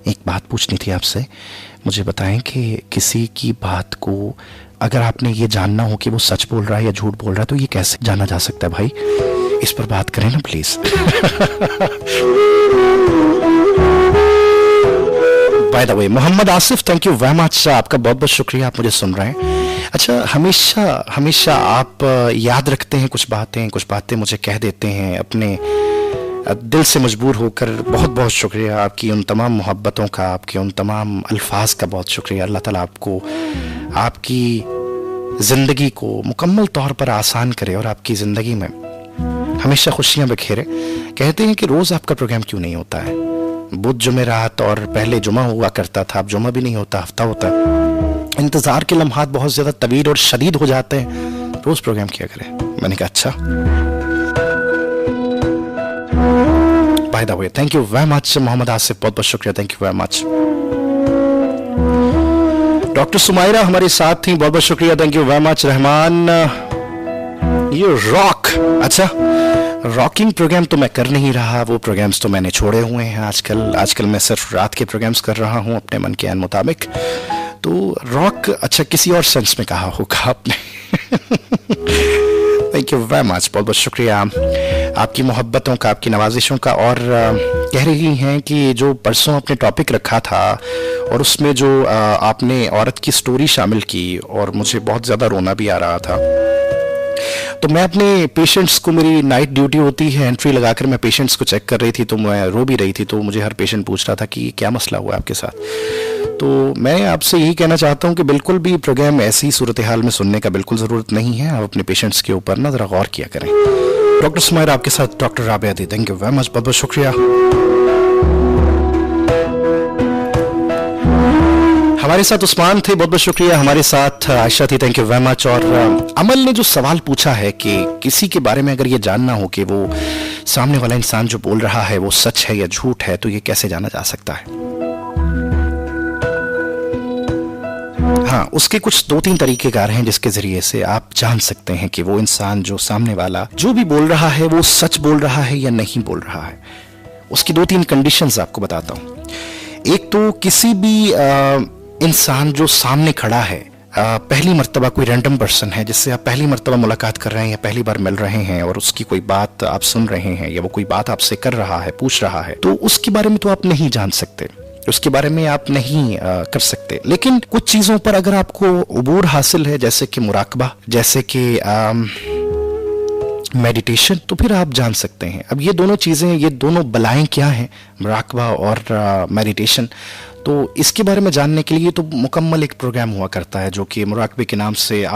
एक बात पूछनी थी आपसे, मुझे बताएं कि किसी की बात को अगर आपने ये जानना हो कि वो सच बोल रहा है या झूठ बोल रहा है तो ये कैसे जाना जा सकता है? भाई इस पर बात करें ना please. By the way Mohammad Asif, thank you very much, आपका बहुत बहुत शुक्रिया, आप मुझे सुन रहे हैं। अच्छा, हमेशा आप याद रखते हैं कुछ बातें मुझे कह देते हैं अपने दिल से मजबूर होकर। बहुत बहुत शुक्रिया आपकी उन तमाम मोहब्बतों का, आपके उन तमाम अल्फाज का बहुत शुक्रिया। अल्लाह ताला आपको, आपकी ज़िंदगी को मुकम्मल तौर पर आसान करे और आपकी ज़िंदगी में हमेशा खुशियाँ बिखेरे। कहते हैं कि रोज़ आपका प्रोग्राम क्यों नहीं होता है? बुध जुमेरात और पहले जुमा हुआ करता था, अब जुमा भी नहीं होता, हफ्ता होता है। इंतज़ार के लम्हात बहुत ज़्यादा तवील और शदीद हो जाते हैं, रोज़ प्रोग्राम किया करें। मैंने कहा अच्छा। By the way thank you very much Mohammad Asif, बहुत बहुत शुक्रिया, thank you very much. Doctor Sumaira हमारे साथ थी, बहुत बहुत शुक्रिया, thank you very much. Rahman, ये रॉक, अच्छा रॉकिंग प्रोग्राम तो मैं कर नहीं रहा, वो प्रोग्राम्स तो मैंने छोड़े हुए हैं आजकल मैं सिर्फ रात के प्रोग्राम्स कर रहा हूं अपने मन के अन मुताबिक। तो रॉक, अच्छा किसी और सेंस में कहा होगा आपने। थैंक यू वेरी मच, बहुत बहुत शुक्रिया आपकी मोहब्बतों का, आपकी नवाजिशों का। और कह रही हैं कि जो परसों आपने टॉपिक रखा था और उसमें जो आपने औरत की स्टोरी शामिल की और मुझे बहुत ज़्यादा रोना भी आ रहा था, तो मैं अपने पेशेंट्स को, मेरी नाइट ड्यूटी होती है, एंट्री लगाकर मैं पेशेंट्स को चेक कर रही थी, तो मैं रो भी रही थी। तो मुझे हर पेशेंट पूछ रहा था कि क्या मसला हुआ आपके साथ। तो मैं आपसे यही कहना चाहता हूं कि बिल्कुल भी प्रोग्राम ऐसी सूरत हाल में सुनने का बिल्कुल ज़रूरत नहीं है। आप अपने पेशेंट्स के ऊपर ना ज़रा गौर किया करें। डॉक्टर सुमायरा आपके साथ doctor Rabia the, thank you very much, बहुत बहुत शुक्रिया। हमारे साथ उस्मान थे, बहुत बहुत शुक्रिया। हमारे साथ आयशा थी, थैंक यू वेरी मच। और अमल ने जो सवाल पूछा है कि किसी के बारे में अगर ये जानना हो कि वो सामने वाला इंसान जो बोल रहा है वो सच है या झूठ है, तो ये कैसे जाना जा सकता है? हाँ, उसके कुछ 2-3 तरीकेकार हैं जिसके जरिए से आप जान सकते हैं कि वो इंसान, जो सामने वाला जो भी बोल रहा है, वो सच बोल रहा है या नहीं बोल रहा है। उसकी 2-3 कंडीशंस आपको बताता हूं। एक तो किसी भी इंसान जो सामने खड़ा है, पहली मर्तबा कोई रैंडम पर्सन है जिससे आप पहली मर्तबा मुलाकात कर रहे हैं या पहली बार मिल रहे हैं और उसकी कोई बात आप सुन रहे हैं या वो कोई बात आपसे कर रहा है, पूछ रहा है, तो उसके बारे में तो आप नहीं जान सकते, उसके बारे में आप नहीं कर सकते। लेकिन कुछ चीज़ों पर अगर आपको उबूर हासिल है, जैसे कि मुराकबा, जैसे कि मेडिटेशन, तो फिर आप जान सकते हैं। अब ये दोनों चीज़ें, ये दोनों बलाएं क्या हैं, मुराकबा और मेडिटेशन, तो इसके बारे में जानने के लिए तो मुकम्मल एक प्रोग्राम हुआ करता है जो कि मुराकबे के नाम से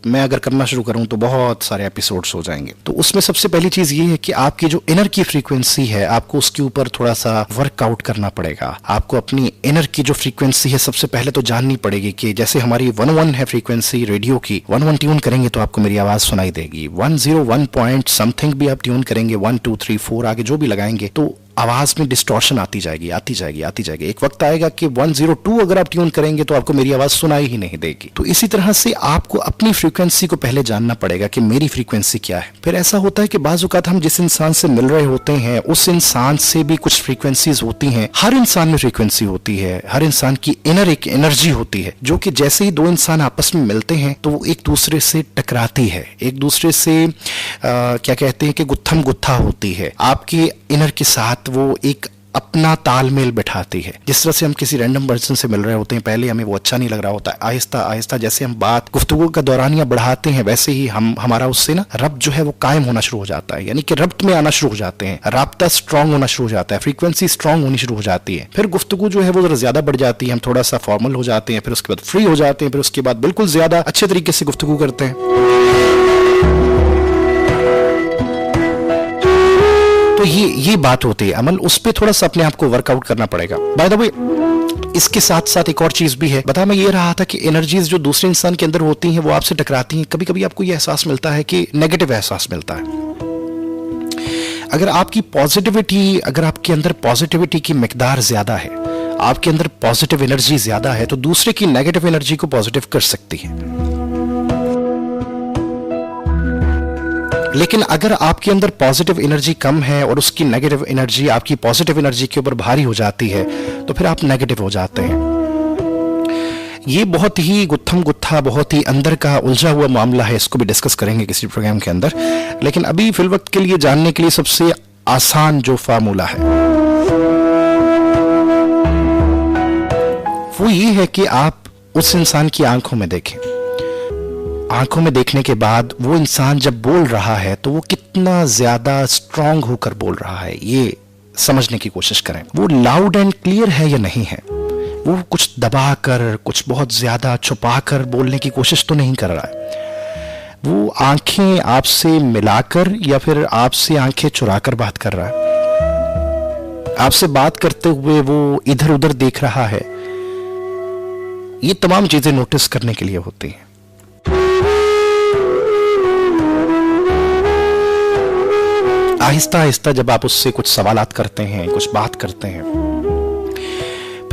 मैं अगर करना शुरू करूं तो बहुत सारे एपिसोड्स हो जाएंगे। तो उसमें सबसे पहली चीज ये है कि आपकी जो इनर की फ्रीक्वेंसी है, आपको उसके ऊपर थोड़ा सा वर्कआउट करना पड़ेगा। आपको अपनी इनर की जो फ्रीक्वेंसी है सबसे पहले तो जाननी पड़ेगी कि जैसे हमारी 101 है फ्रीक्वेंसी रेडियो की, 101 ट्यून करेंगे तो आपको मेरी आवाज सुनाई देगी। 101 पॉइंट समथिंग भी आप ट्यून करेंगे, 1 2 3 4 आगे जो भी लगाएंगे तो आवाज में डिस्टॉर्शन आती जाएगी, आती जाएगी, आती जाएगी। एक वक्त आएगा कि 102 अगर आप ट्यून करेंगे तो आपको मेरी आवाज सुनाई ही नहीं देगी। तो इसी तरह से आपको अपनी फ्रीक्वेंसी को पहले जानना पड़ेगा कि मेरी फ्रीक्वेंसी क्या है। फिर ऐसा होता है कि बाज़ औक़ात हम जिस इंसान से मिल रहे होते हैं उस इंसान से भी कुछ फ्रीक्वेंसीज होती हैं। हर इंसान में फ्रीक्वेंसी होती है, हर इंसान की इनर एक एनर्जी होती है जो कि जैसे ही दो इंसान आपस में मिलते हैं तो वो एक दूसरे से टकराती है, एक दूसरे से क्या कहते हैं कि गुत्थम गुत्था होती है। आपके इनर के साथ वो एक अपना तालमेल बिठाती है। जिस तरह से हम किसी रैंडम पर्सन से मिल रहे होते हैं, पहले हमें वो अच्छा नहीं लग रहा होता है, आहिस्ता आहिस्ता जैसे हम बात गुफ्तगू का दौरानिया बढ़ाते हैं वैसे ही हमारा उससे ना रब्त जो है वो कायम होना शुरू हो जाता है, यानी कि रब्त में आना शुरू हो जाते हैं, राब्ता स्ट्रांग होना शुरू हो जाता है, फ्रीक्वेंसी स्ट्रांग होनी शुरू हो जाती है। फिर गुफ्तगू जो है वो जरा ज्यादा बढ़ जाती है, हम थोड़ा सा फॉर्मल हो जाते हैं, फिर उसके बाद फ्री हो जाते हैं, फिर उसके बाद बिल्कुल ज्यादा अच्छे तरीके से गुफ्तगू करते हैं। तो ये बात होती है अमल, उस पर थोड़ा सा अपने आप को वर्कआउट करना पड़ेगा। बाय द वे, इसके साथ साथ एक और चीज भी है। बता मैं ये रहा था कि एनर्जीज जो दूसरे इंसान के अंदर होती हैं वो आपसे टकराती हैं। कभी कभी आपको ये एहसास मिलता है कि नेगेटिव एहसास मिलता है। अगर आपकी पॉजिटिविटी, अगर आपके अंदर पॉजिटिविटी की मिकदार ज्यादा है, आपके अंदर पॉजिटिव एनर्जी ज्यादा है, तो दूसरे की नेगेटिव एनर्जी को पॉजिटिव कर सकती है। लेकिन अगर आपके अंदर पॉजिटिव एनर्जी कम है और उसकी नेगेटिव एनर्जी आपकी पॉजिटिव एनर्जी के ऊपर भारी हो जाती है तो फिर आप नेगेटिव हो जाते हैं। ये बहुत ही गुत्थम गुत्था, बहुत ही अंदर का उलझा हुआ मामला है, इसको भी डिस्कस करेंगे किसी प्रोग्राम के अंदर। लेकिन अभी फिल वक्त के लिए जानने के लिए सबसे आसान जो फार्मूला है वो ये है कि आप उस इंसान की आंखों में देखें। आंखों में देखने के बाद वो इंसान जब बोल रहा है तो वो कितना ज्यादा स्ट्रांग होकर बोल रहा है, ये समझने की कोशिश करें। वो लाउड एंड क्लियर है या नहीं है, वो कुछ दबाकर, कुछ बहुत ज्यादा छुपाकर बोलने की कोशिश तो नहीं कर रहा है। वो आंखें आपसे मिलाकर या फिर आपसे आंखें चुराकर बात कर रहा है। आपसे बात करते हुए वो इधर उधर देख रहा है। ये तमाम चीजें नोटिस करने के लिए होती हैं। आहिस्ता आहिस्ता जब आप उससे कुछ सवालात करते हैं, कुछ बात करते हैं,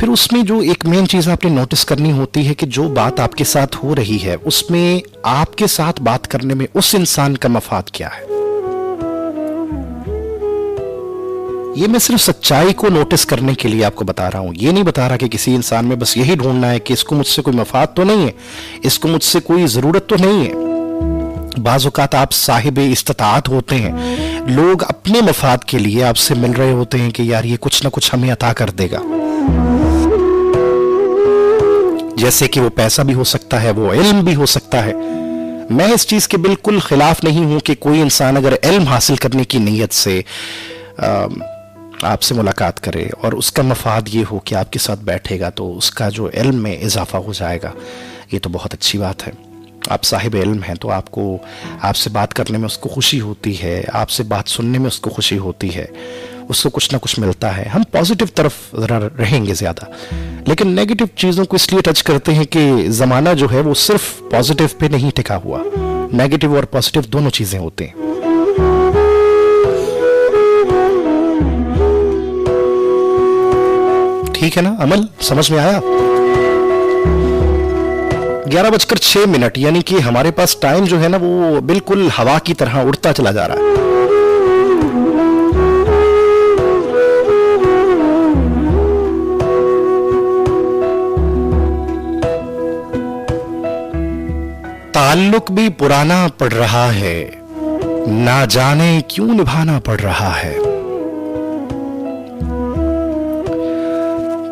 फिर उसमें जो एक मेन चीज आपने नोटिस करनी होती है कि जो बात आपके साथ हो रही है उसमें आपके साथ बात करने में उस इंसान का मफाद क्या है। ये मैं सिर्फ सच्चाई को नोटिस करने के लिए आपको बता रहा हूं, ये नहीं बता रहा कि किसी इंसान में बस यही ढूंढना है कि इसको मुझसे कोई मफाद तो नहीं है, इसको मुझसे कोई जरूरत तो नहीं है। बाज़ औक़ात आप साहिब इस्तिताअत होते हैं, लोग अपने मफाद के लिए आपसे मिल रहे होते हैं कि यार ये कुछ ना कुछ हमें अता कर देगा। जैसे कि वो पैसा भी हो सकता है, वो इल्म भी हो सकता है। मैं इस चीज के बिल्कुल खिलाफ नहीं हूं कि कोई इंसान अगर इल्म हासिल करने की नीयत से आपसे मुलाकात करे और उसका मफाद ये हो कि आपके साथ बैठेगा तो उसका जो इल्म में इजाफा हो जाएगा, ये तो बहुत अच्छी बात है। आप साहिब इल्म हैं तो आपको आपसे बात करने में उसको खुशी होती है, आपसे बात सुनने में उसको खुशी होती है, उसको कुछ ना कुछ मिलता है। हम पॉजिटिव तरफ जरा रहेंगे ज्यादा, लेकिन नेगेटिव चीजों को इसलिए टच करते हैं कि जमाना जो है वो सिर्फ पॉजिटिव पे नहीं टिका हुआ, नेगेटिव और पॉजिटिव दोनों चीजें होती हैं। ठीक है ना अमल, समझ में आया? 11:06 यानी कि हमारे पास टाइम जो है ना वो बिल्कुल हवा की तरह उड़ता चला जा रहा है। ताल्लुक भी पुराना पड़ रहा है, ना जाने क्यों निभाना पड़ रहा है।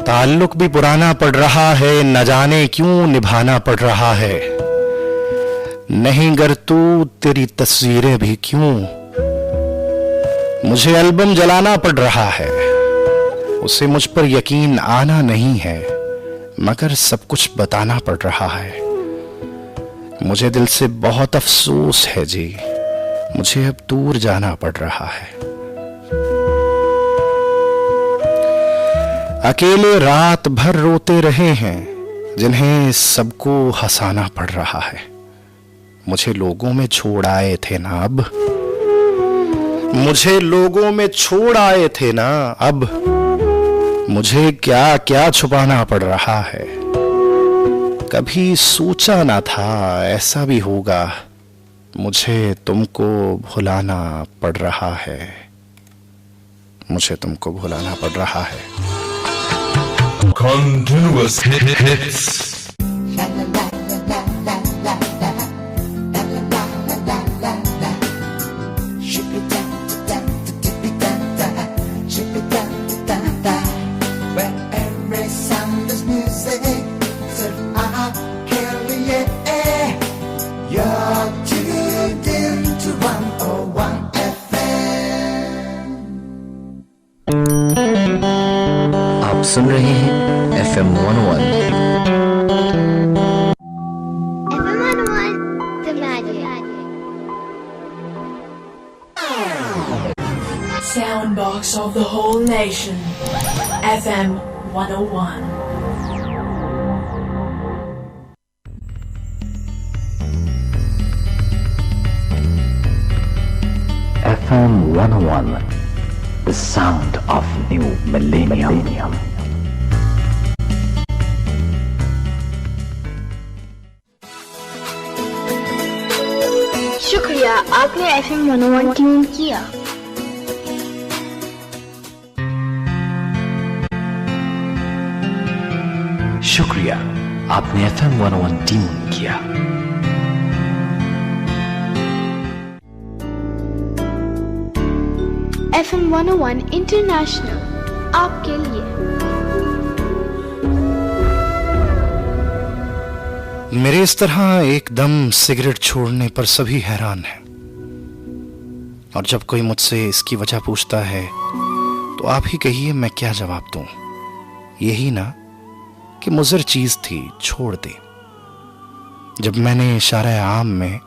ताल्लुक भी पुराना पड़ रहा है, न जाने क्यों निभाना पड़ रहा है। नहीं गर तू तेरी तस्वीरें भी क्यों, मुझे एल्बम जलाना पड़ रहा है। उसे मुझ पर यकीन आना नहीं है, मगर सब कुछ बताना पड़ रहा है। मुझे दिल से बहुत अफसोस है जी, मुझे अब दूर जाना पड़ रहा है। अकेले रात भर रोते रहे हैं, जिन्हें सबको हंसाना पड़ रहा है। मुझे लोगों में छोड़ आए थे ना अब, मुझे लोगों में छोड़ आए थे ना अब, मुझे क्या क्या छुपाना पड़ रहा है। कभी सोचा ना था ऐसा भी होगा, मुझे तुमको भुलाना पड़ रहा है। मुझे तुमको भुलाना पड़ रहा है। Continuous hits. सुन रहे हैं FM 101 The Magic. Soundbox of the whole nation. FM 101. FM 101, the sound of new millennium. शुक्रिया, आपने FM 101 ट्यून किया। शुक्रिया, आपने FM 101 ट्यून किया। FM 101 इंटरनेशनल आपके लिए। मेरे इस तरह एकदम सिगरेट छोड़ने पर सभी हैरान हैं, और जब कोई मुझसे इसकी वजह पूछता है तो आप ही कहिए मैं क्या जवाब दूं। यही ना कि मुज़र चीज थी, छोड़ दी। जब मैंने इशारा आम में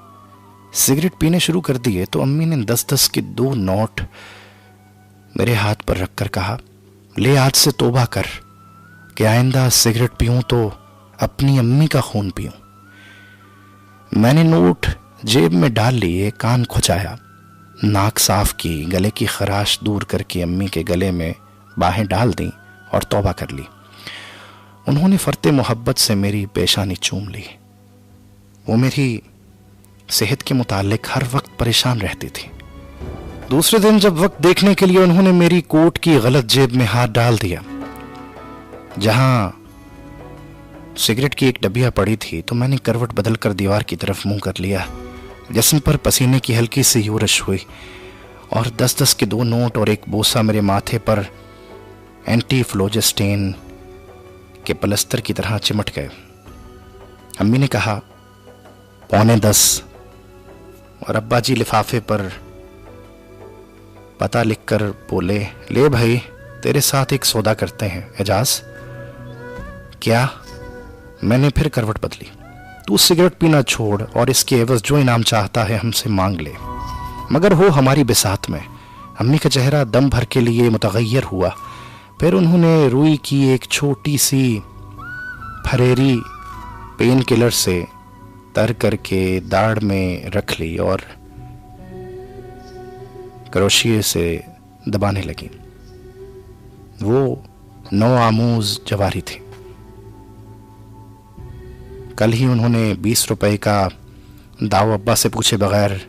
सिगरेट पीने शुरू कर दिए तो अम्मी ने 10-10 के 2 नोट मेरे हाथ पर रखकर कहा, ले आज से तौबा कर कि आइंदा सिगरेट पीऊं तो अपनी अम्मी का खून पीऊं। मैंने नोट जेब में डाल लिए, कान खुजाया, नाक साफ की, गले की खराश दूर करके अम्मी के गले में बाहें डाल दी और तौबा कर ली। उन्होंने फरते मोहब्बत से मेरी पेशानी चूम ली। वो मेरी सेहत के मुतालिक हर वक्त परेशान रहती थी। दूसरे दिन जब वक्त देखने के लिए उन्होंने मेरी कोट की गलत जेब में हाथ डाल दिया, जहां सिगरेट की एक डबिया पड़ी थी, तो मैंने करवट बदलकर दीवार की तरफ मुंह कर लिया। जिस्म पर पसीने की हल्की सी यूरश हुई और 10-10 के 2 नोट और एक बोसा मेरे माथे पर एंटी फ्लोजेस्टेन के पलस्तर की तरह चिमट गए। अम्मी ने कहा 9:45 और अब्बा जी लिफाफे पर पता लिखकर बोले, ले भाई तेरे साथ एक सौदा करते हैं, एजाज। क्या? मैंने फिर करवट बदली। तू सिगरेट पीना छोड़ और इसके एवज जो इनाम चाहता है हमसे मांग ले, मगर हो हमारी बिसात में। अम्मी का चेहरा दम भर के लिए मुतगय्यर हुआ। फिर उन्होंने रुई की एक छोटी सी फरेरी पेन किलर से तर करके दाढ़ में रख ली और क्रोशिये से दबाने लगी। वो नौ आमूज जवारी थी। कल ही उन्होंने 20 रुपए का दाव अब्बा से पूछे बगैर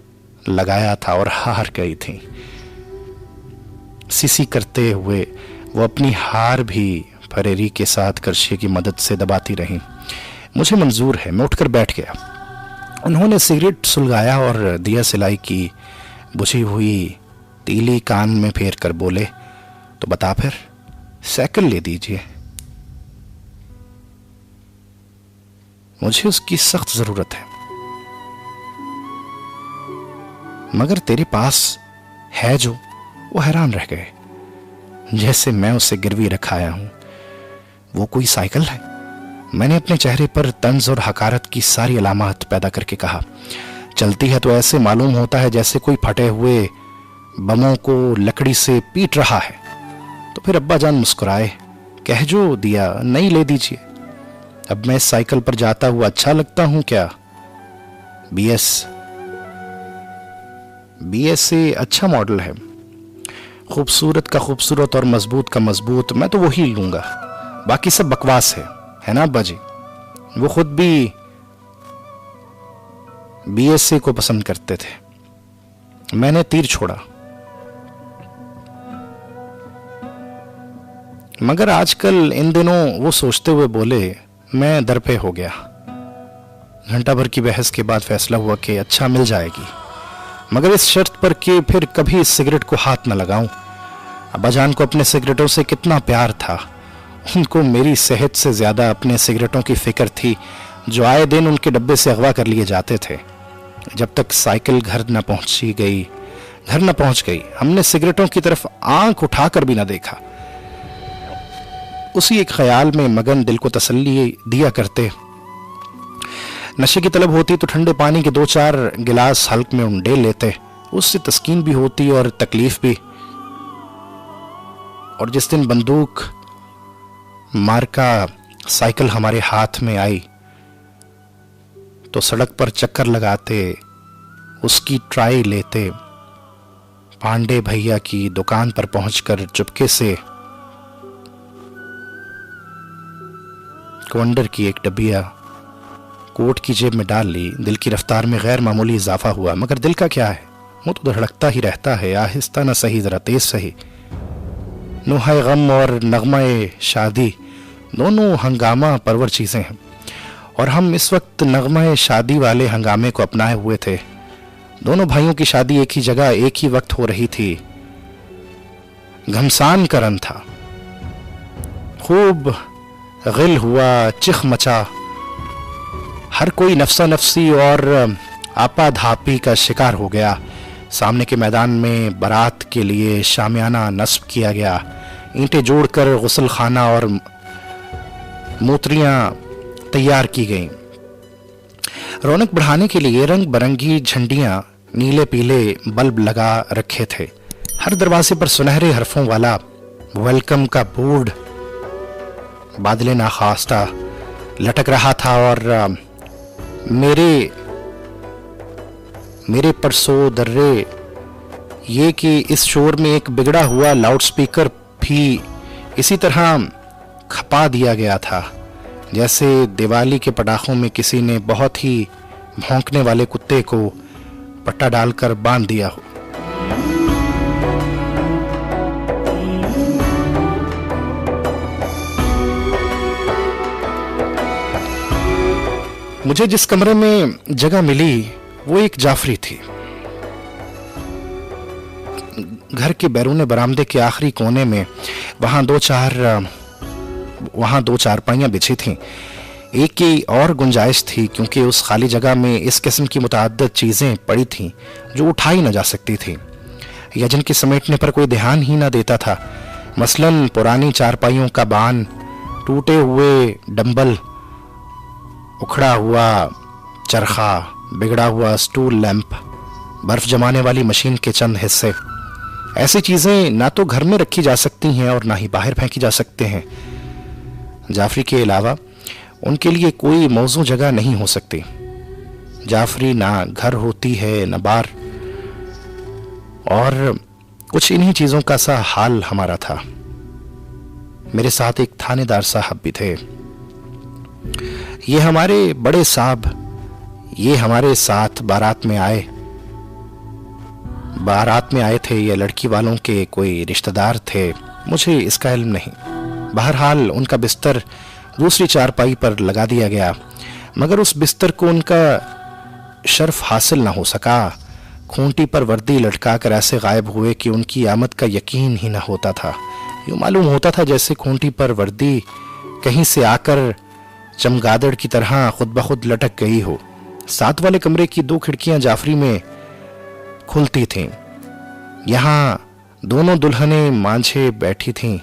लगाया था और हार गई थी। सीसी करते हुए वो अपनी हार भी फरेरी के साथ करशिये की मदद से दबाती रही। मुझे मंजूर है, मैं उठकर बैठ गया उन्होंने सिगरेट सुलगाया और दिया सिलाई की बुझी हुई तीली कान में फेर कर बोले, तो बता फिर, साइकिल ले दीजिए, मुझे उसकी सख्त जरूरत है। मगर तेरे पास है जो। वो हैरान रह गए, जैसे मैं उसे गिरवी रखाया हूं वो कोई साइकिल है। मैंने अपने चेहरे पर तंज और हकारत की सारी अलामत पैदा करके कहा, चलती है तो ऐसे मालूम होता है जैसे कोई फटे हुए बमों को लकड़ी से पीट रहा है। तो फिर अब्बा जान मुस्कुराए, कह जो दिया, नहीं ले दीजिए। अब मैं इस साइकिल पर जाता हुआ अच्छा लगता हूं क्या? BS से अच्छा मॉडल है, खूबसूरत का खूबसूरत और मजबूत का मजबूत, मैं तो वही लूंगा, बाकी सब बकवास है ना अब्बा जी? वो खुद भी BS को पसंद करते थे। मैंने तीर छोड़ा, मगर आजकल इन दिनों वो सोचते हुए बोले, मैं दर पे हो गया। घंटा भर की बहस के बाद फैसला हुआ कि अच्छा मिल जाएगी, मगर इस शर्त पर कि फिर कभी इस सिगरेट को हाथ न लगाऊं। अब्बाजान को अपने सिगरेटों से कितना प्यार था, उनको मेरी सेहत से ज्यादा अपने सिगरेटों की फिक्र थी जो आए दिन उनके डब्बे से अगवा कर लिए जाते थे। जब तक साइकिल घर न पहुंच गई हमने सिगरेटों की तरफ आंख उठाकर भी न देखा। उसी एक ख्याल में मगन दिल को तसल्ली दिया करते। नशे की तलब होती तो ठंडे पानी के 2-4 गिलास हल्क में उंडेल लेते, उससे तस्कीन भी होती और तकलीफ भी। और जिस दिन बंदूक मार्का साइकिल हमारे हाथ में आई तो सड़क पर चक्कर लगाते, उसकी ट्राई लेते, पांडे भैया की दुकान पर पहुंचकर चुपके से क्वंडर की एक डबिया कोट की जेब में डाल ली। दिल की रफ्तार में गैर मामूली इजाफा हुआ, मगर दिल का क्या है, वो तो धड़कता ही रहता है, आहिस्ता न सही जरा तेज सही। नुहाए गम और नगमाए शादी दोनों हंगामा परवर चीजें हैं, और हम इस वक्त नगमाए शादी वाले हंगामे को अपनाए हुए थे। दोनों भाइयों की शादी एक ही जगह एक ही वक्त हो रही थी। घमसान का रन था, खूब गिल हुआ, चिख मचा, हर कोई नफसा नफसी और आपाधापी का शिकार हो गया। सामने के मैदान में बारात के लिए शामियाना नस्ब किया गया, ईंटें जोड़कर गुसल खाना और मूत्रियां तैयार की गईं। रौनक बढ़ाने के लिए रंग बिरंगी झंडियां, नीले पीले बल्ब लगा रखे थे। हर दरवाजे पर सुनहरे हरफों वाला वेलकम का बोर्ड बादले नाखास्ता लटक रहा था, और मेरे परसों दर्रे ये कि इस शोर में एक बिगड़ा हुआ लाउडस्पीकर भी इसी तरह खपा दिया गया था जैसे दिवाली के पटाखों में किसी ने बहुत ही भौंकने वाले कुत्ते को पट्टा डालकर बांध दिया हो। मुझे जिस कमरे में जगह मिली वो एक जाफरी थी। घर के बैरूने बरामदे के आखिरी कोने में वहां दो चारपाइयां बिछी थीं। एक की और गुंजाइश थी क्योंकि उस खाली जगह में इस किस्म की मुतअद्दिद चीजें पड़ी थीं जो उठाई न जा सकती थी या जिनके समेटने पर कोई ध्यान ही न देता था। मसलन पुरानी चारपाइयों का बान, टूटे हुए डंबल, उखड़ा हुआ चरखा, बिगड़ा हुआ स्टूल लैंप, बर्फ जमाने वाली मशीन के चंद हिस्से। ऐसी चीजें ना तो घर में रखी जा सकती हैं और ना ही बाहर फेंकी जा सकते हैं। जाफरी के अलावा उनके लिए कोई मौजू जगह नहीं हो सकती। जाफरी ना घर होती है न बार, और कुछ इन्हीं चीजों का सा हाल हमारा था। मेरे साथ एक थानेदार साहब भी थे। ये हमारे बड़े साहब ये हमारे साथ बारात में आए थे या लड़की वालों के कोई रिश्तेदार थे, मुझे इसका इल्म नहीं। बहरहाल उनका बिस्तर दूसरी चारपाई पर लगा दिया गया, मगर उस बिस्तर को उनका शर्फ हासिल ना हो सका। खूंटी पर वर्दी लटकाकर ऐसे गायब हुए कि उनकी आमद का यकीन ही ना होता था। यूं मालूम होता था जैसे खूंटी पर वर्दी कहीं से आकर चमगादड़ की तरह खुद ब खुद लटक गई हो। साथ वाले कमरे की 2 खिड़कियां जाफरी में खुलती थीं। यहां दोनों दुल्हनें मांझे बैठी थीं।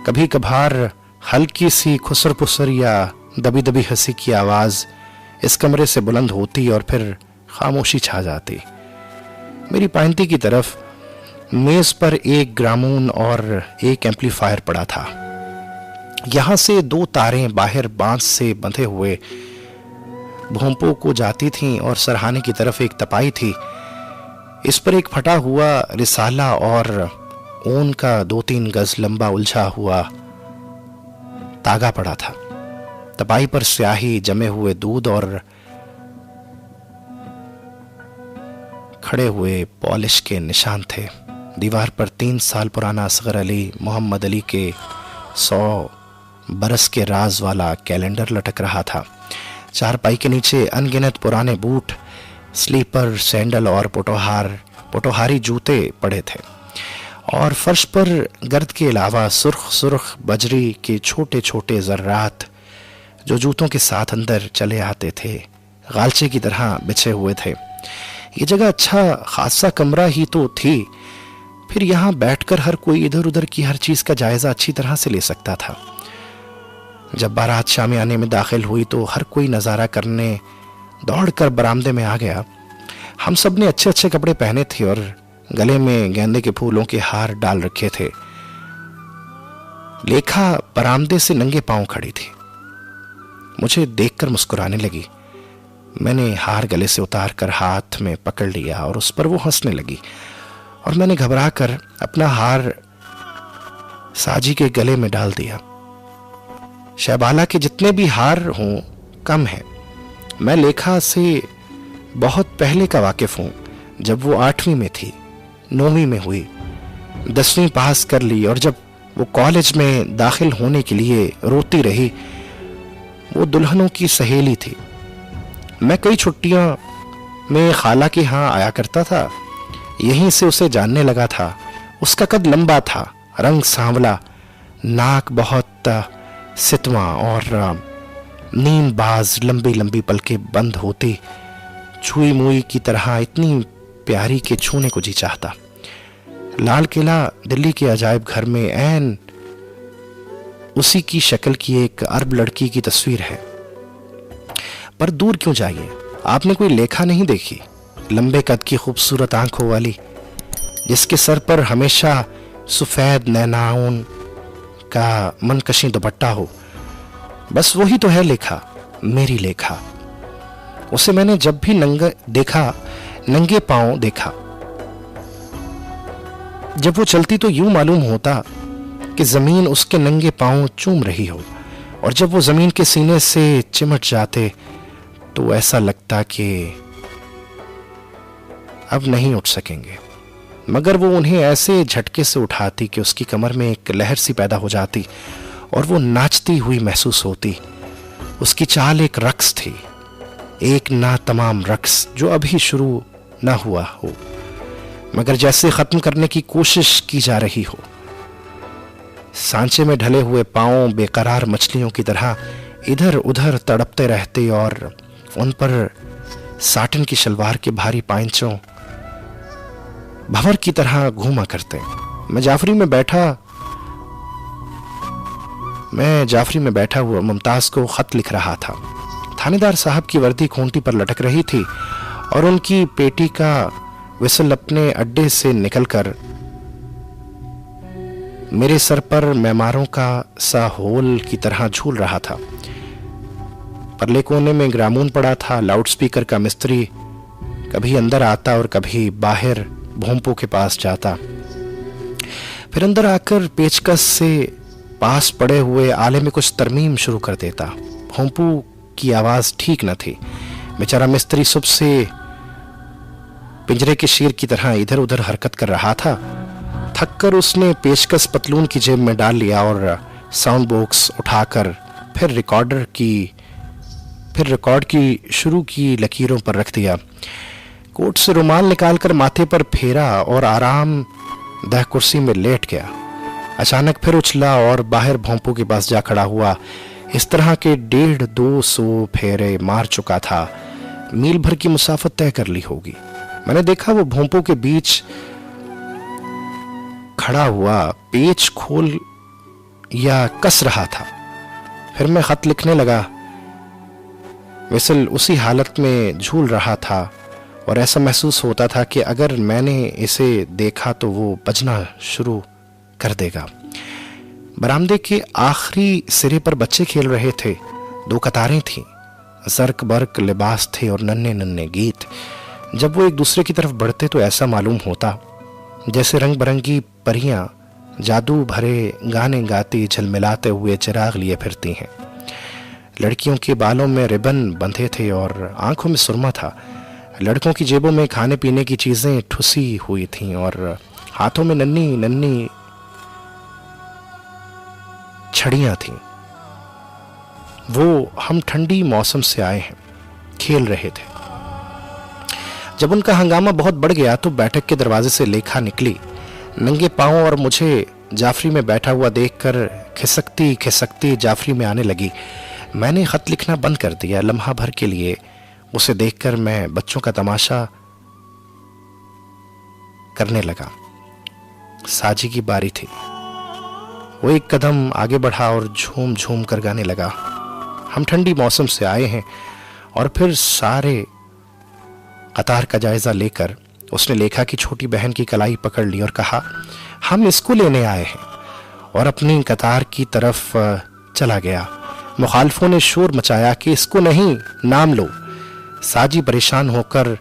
कभी कभार हल्की सी खुसर पुसर या दबी दबी हंसी की आवाज इस कमरे से बुलंद होती और फिर खामोशी छा जाती। मेरी पाइंती की तरफ मेज पर एक ग्रामोन और एक एम्पलीफायर पड़ा था। यहां से 2 तारें बाहर बांस से बंधे हुए भोंपों को जाती थीं और सरहाने की तरफ एक तपाई थी। इस पर एक फटा हुआ रिसाला और ऊन का 2-3 गज लंबा उलझा हुआ तागा पड़ा था। तपाई पर स्याही, जमे हुए दूध और खड़े हुए पॉलिश के निशान थे। दीवार पर 3 साल पुराना असगर अली मोहम्मद अली के 100 बरस के राज वाला कैलेंडर लटक रहा था। चारपाई के नीचे अनगिनत पुराने बूट, स्लीपर, सैंडल और पोटोहारी जूते पड़े थे और फर्श पर गर्द के अलावा सुर्ख सुर्ख बजरी के छोटे छोटे जर्रात जो जूतों के साथ अंदर चले आते थे गालचे की तरह बिछे हुए थे। ये जगह अच्छा खासा कमरा ही तो थी, फिर यहाँ बैठकर हर कोई इधर उधर की हर चीज का जायजा अच्छी तरह से ले सकता था। जब बारात शामियाने में दाखिल हुई तो हर कोई नज़ारा करने दौड़कर बरामदे में आ गया। हम सब ने अच्छे अच्छे कपड़े पहने थे और गले में गेंदे के फूलों के हार डाल रखे थे। लेखा बरामदे से नंगे पांव खड़ी थी। मुझे देखकर मुस्कुराने लगी। मैंने हार गले से उतार कर हाथ में पकड़ लिया और उस पर वो हंसने लगी और मैंने घबरा कर अपना हार साजी के गले में डाल दिया। शहबाला के जितने भी हार हों कम है। मैं लेखा से बहुत पहले का वाकिफ हूं। जब वो 8वीं में थी, 9वीं में हुई, 10वीं पास कर ली और जब वो कॉलेज में दाखिल होने के लिए रोती रही, वो दुल्हनों की सहेली थी। मैं कई छुट्टियां में खाला के यहाँ आया करता था। यहीं से उसे जानने लगा था। उसका कद लंबा था, रंग सांवला, नाक बहुत सितवा और नीमबाज लंबी लंबी पलकें बंद होती, छुई मुई की तरह इतनी प्यारी के छूने को जी चाहता। लाल किला दिल्ली के अजायब घर में ऐन उसी की शक्ल की एक अरब लड़की की तस्वीर है। पर दूर क्यों जाइए, आपने कोई लेखा नहीं देखी? लंबे कद की खूबसूरत आंखों वाली, जिसके सर पर हमेशा सफेद नैनाउन का मनकशी दुपट्टा हो। बस वही तो है लेखा, मेरी लेखा। उसे मैंने जब भी नंगे पांव देखा। जब वो चलती तो यूं मालूम होता कि जमीन उसके नंगे पांव चूम रही हो, और जब वो जमीन के सीने से चिमट जाते तो ऐसा लगता कि अब नहीं उठ सकेंगे। मगर वो उन्हें ऐसे झटके से उठाती कि उसकी कमर में एक लहर सी पैदा हो जाती और वो नाचती हुई महसूस होती। उसकी चाल एक रक्स थी, एक ना तमाम रक्स जो अभी शुरू ना हुआ हो, मगर जैसे खत्म करने की कोशिश की जा रही हो। सांचे में ढले हुए पांव बेकरार मछलियों की तरह इधर उधर तड़पते रहते और उन पर साटन की शलवार के भारी पांचों भंवर की तरह घूमा करते। मैं जाफरी में बैठा हुआ मुमताज को खत लिख रहा था। थानेदार साहब की वर्दी खूंटी पर लटक रही थी और उनकी पेटी का विसल अपने अड्डे से निकलकर मेरे सर पर मैमारों का सा होल की तरह झूल रहा था। परले कोने में ग्रामोन पड़ा था। लाउडस्पीकर का मिस्त्री कभी अंदर आता और कभी बाहर भोंपू के पास जाता, फिर अंदर आकर पेचकस से पास पड़े हुए आले में कुछ तरमीम शुरू कर देता। भोंपू की आवाज ठीक न थी। बेचारा मिस्त्री सुबह से पिंजरे के शेर की तरह इधर उधर हरकत कर रहा था। थककर उसने पेचकस पतलून की जेब में डाल लिया और साउंड बॉक्स उठाकर फिर रिकॉर्डर की फिर रिकॉर्ड की शुरू की लकीरों पर रख दिया। कोट से रुमाल निकालकर माथे पर फेरा और आराम दह कुर्सी में लेट गया। अचानक फिर उछला और बाहर भोंपू के पास जा खड़ा हुआ। इस तरह के 150-200 फेरे मार चुका था। मील भर की मुसाफत तय कर ली होगी। मैंने देखा वो भोंपू के बीच खड़ा हुआ पेच खोल या कस रहा था। फिर मैं खत लिखने लगा। विसल उसी हालत में झूल रहा था और ऐसा महसूस होता था कि अगर मैंने इसे देखा तो वो बजना शुरू कर देगा। बरामदे के आखिरी सिरे पर बच्चे खेल रहे थे। 2 कतारें थीं, जर्क बर्क लिबास थे और नन्हे नन्हे गीत। जब वो एक दूसरे की तरफ बढ़ते तो ऐसा मालूम होता जैसे रंग बिरंगी परियां जादू भरे गाने गाती झलमिलाते हुए चिराग लिए फिरती हैं। लड़कियों के बालों में रिबन बंधे थे और आंखों में सुरमा था। लड़कों की जेबों में खाने पीने की चीजें ठुसी हुई थीं और हाथों में नन्ही नन्ही छड़ियां थीं। वो हम ठंडी मौसम से आए हैं, खेल रहे थे। जब उनका हंगामा बहुत बढ़ गया तो बैठक के दरवाजे से लेखा निकली, नंगे पांव, और मुझे जाफरी में बैठा हुआ देखकर खिसकती खिसकती जाफरी में आने लगी। मैंने खत लिखना बंद कर दिया। लम्हा भर के लिए उसे देखकर मैं बच्चों का तमाशा करने लगा। साजी की बारी थी। वो एक कदम आगे बढ़ा और झूम झूम कर गाने लगा। हम ठंडी मौसम से आए हैं। और फिर सारे कतार का जायजा लेकर उसने लेखा की छोटी बहन की कलाई पकड़ ली और कहा, हम इसको लेने आए हैं, और अपनी कतार की तरफ चला गया। मुखालफों ने शोर मचाया कि इसको नहीं, नाम लो। साजी परेशान होकर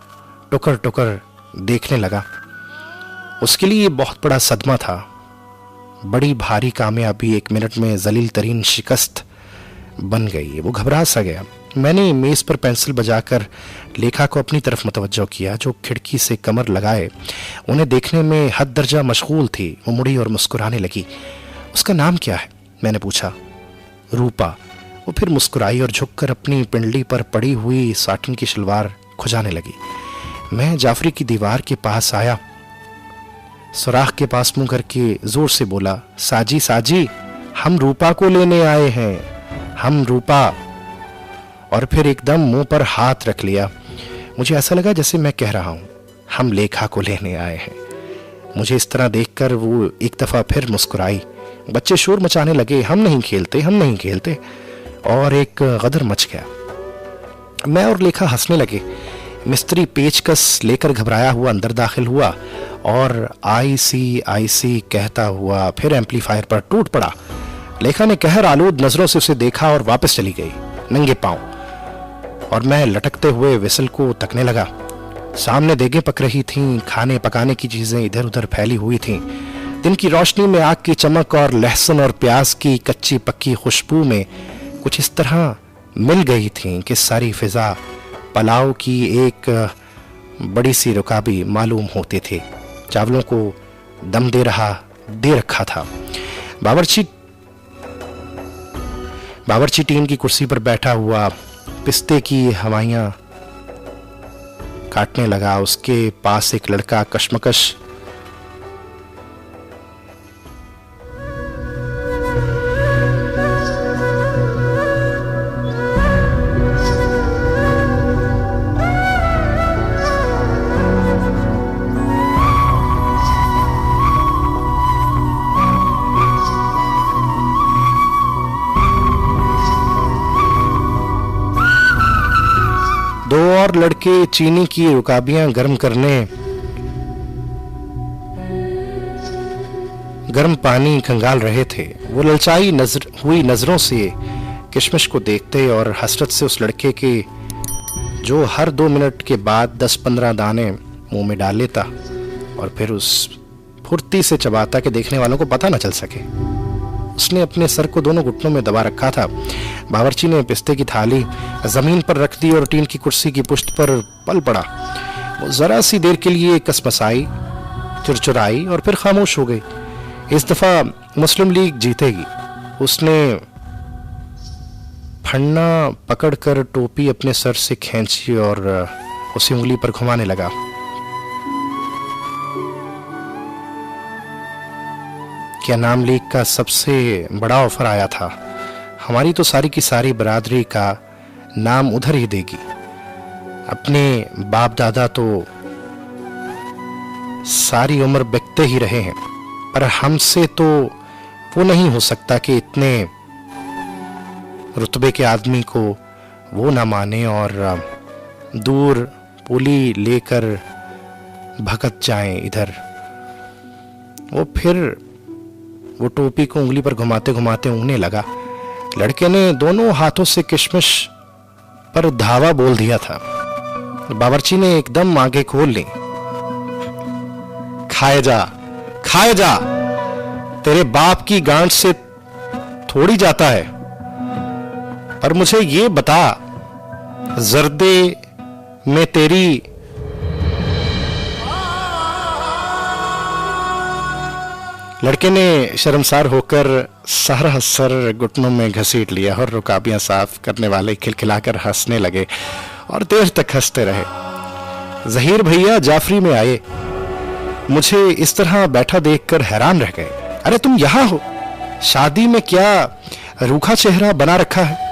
टुकर टुकर देखने लगा। उसके लिए बहुत बड़ा सदमा था। बड़ी भारी कामयाबी 1 मिनट में जलील तरीन शिकस्त बन गई। वो घबरा सा गया। मैंने मेज पर पेंसिल बजाकर लेखा को अपनी तरफ मुतवज्जो किया, जो खिड़की से कमर लगाए उन्हें देखने में हद दर्जा मशगूल थी। वो मुड़ी और मुस्कुराने लगी। उसका नाम क्या है? मैंने पूछा। रूपा। वो फिर मुस्कुराई और झुककर अपनी पिंडली पर पड़ी हुई साटिन की शलवार खुजाने लगी। मैं जाफरी की दीवार के पास आया, सुराख के पास मुंह करके जोर से बोला, साजी साजी, हम रूपा को लेने आए हैं, हम रूपा। और फिर एकदम मुंह पर हाथ रख लिया। मुझे ऐसा लगा जैसे मैं कह रहा हूं, हम लेखा को लेने आए हैं। मुझे इस तरह देखकर वो एक दफा फिर मुस्कुराई। बच्चे शोर मचाने लगे, हम नहीं खेलते, हम नहीं खेलते, और एक गदर मच गया। मैं और लेखा हंसने लगे। मिस्त्री पेचकस लेकर घबराया हुआ अंदर दाखिल हुआ और आईसी कहता हुआ फिर एम्पलीफायर पर टूट पड़ा। लेखा ने कहर आलूद नजरों से उसे देखा और वापस चली गई नंगे पांव, और मैं लटकते हुए विसल को तकने लगा। सामने देगें पक रही थीं, खाने पकाने की चीजें इधर उधर फैली हुई थीं। दिन की रोशनी में आग की चमक और लहसुन और प्याज की कच्ची पक्की खुशबू में कुछ इस तरह मिल गई थीं कि सारी फिजा पलाव की एक बड़ी सी रुकाबी मालूम होती थी। चावलों को दम दे रखा था। बावर्ची टीन की कुर्सी पर बैठा हुआ पिस्ते की हवाइयां काटने लगा। उसके पास एक लड़का कशमकश और लड़के चीनी की रुकाबियां गर्म पानी खंगाल रहे थे। वो ललचाई हुई नजरों से किशमिश को देखते और हसरत से उस लड़के के जो हर 2 मिनट के बाद 10-15 दाने मुंह में डाल लेता और फिर उस फुर्ती से चबाता कि देखने वालों को पता न चल सके। उसने अपने सर को दोनों घुटनों में दबा रखा था। बावर्ची ने पिस्ते की थाली जमीन पर रख दी और टीन की कुर्सी की पुश्त पर पल पड़ा। वो जरा सी देर के लिए कसमसाई, चुरचुराई और फिर खामोश हो गई। इस दफा मुस्लिम लीग जीतेगी, उसने फन्ना पकड़कर टोपी अपने सर से खींची और उसे उंगली पर घुमाने लगा। क्या नाम लीग का सबसे बड़ा ऑफर आया था। हमारी तो सारी की सारी बरादरी का नाम उधर ही देगी। अपने बाप दादा तो सारी उम्र बिकते ही रहे हैं, पर हमसे तो वो नहीं हो सकता कि इतने रुतबे के आदमी को वो ना माने और दूर पुली लेकर भगत जाएं इधर। वो फिर वो टोपी को उंगली पर घुमाते घुमाते ऊँगने लगा। लड़के ने दोनों हाथों से किशमिश पर धावा बोल दिया था। बावर्ची ने एकदम आगे खोल ली। खाए जा, खाए जा, तेरे बाप की गांठ से थोड़ी जाता है। पर मुझे ये बता, जर्दे में तेरी लड़के ने शर्मसार होकर सारा सर घुटनों में घसीट लिया और रुकाबियां साफ करने वाले खिलखिलाकर हंसने लगे और देर तक हंसते रहे। जहीर भैया जाफरी में आए, मुझे इस तरह बैठा देखकर हैरान रह गए। अरे तुम यहां हो, शादी में क्या रूखा चेहरा बना रखा है।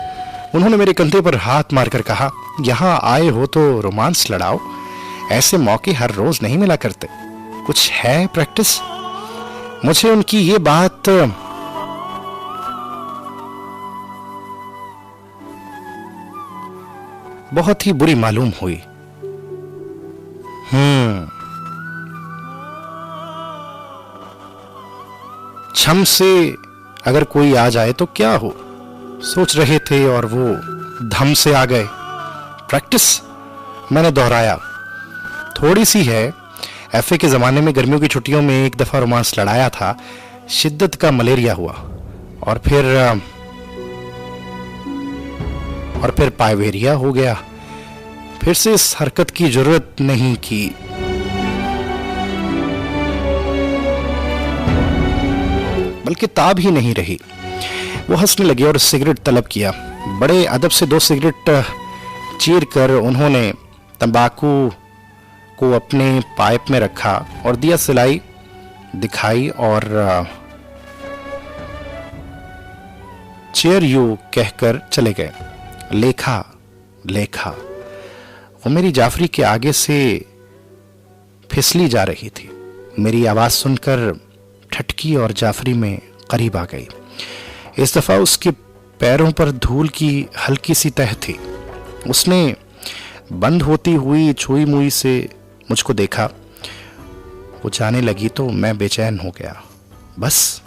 उन्होंने मेरे कंधे पर हाथ मारकर कहा, यहां आए हो तो रोमांस लड़ाओ, ऐसे मौके हर रोज नहीं मिला करते। कुछ है प्रैक्टिस। मुझे उनकी ये बात बहुत ही बुरी मालूम हुई। छम से अगर कोई आ जाए तो क्या हो, सोच रहे थे और वो धम से आ गए। प्रैक्टिस, मैंने दोहराया। थोड़ी सी है। एफए के ज़माने में गर्मियों की छुट्टियों में एक दफ़ा रोमांस लड़ाया था। शिद्दत का मलेरिया हुआ और फिर पायवेरिया हो गया। फिर से इस हरकत की जरूरत नहीं की। बल्कि ताब ही नहीं रही। वो हंसने लगे और सिगरेट तलब किया। बड़े अदब से 2 सिगरेट चीर कर उन्होंने तंबाकू को अपने पाइप में रखा और दिया सिलाई दिखाई और चेयर यू कहकर चले गए। लेखा लेखा वो मेरी जाफरी के आगे से फिसली जा रही थी। मेरी आवाज सुनकर ठटकी और जाफरी में करीब आ गई। इस दफा उसके पैरों पर धूल की हल्की सी तह थी। उसने बंद होती हुई छुई मुई से मुझको देखा। वो जाने लगी तो मैं बेचैन हो गया। बस,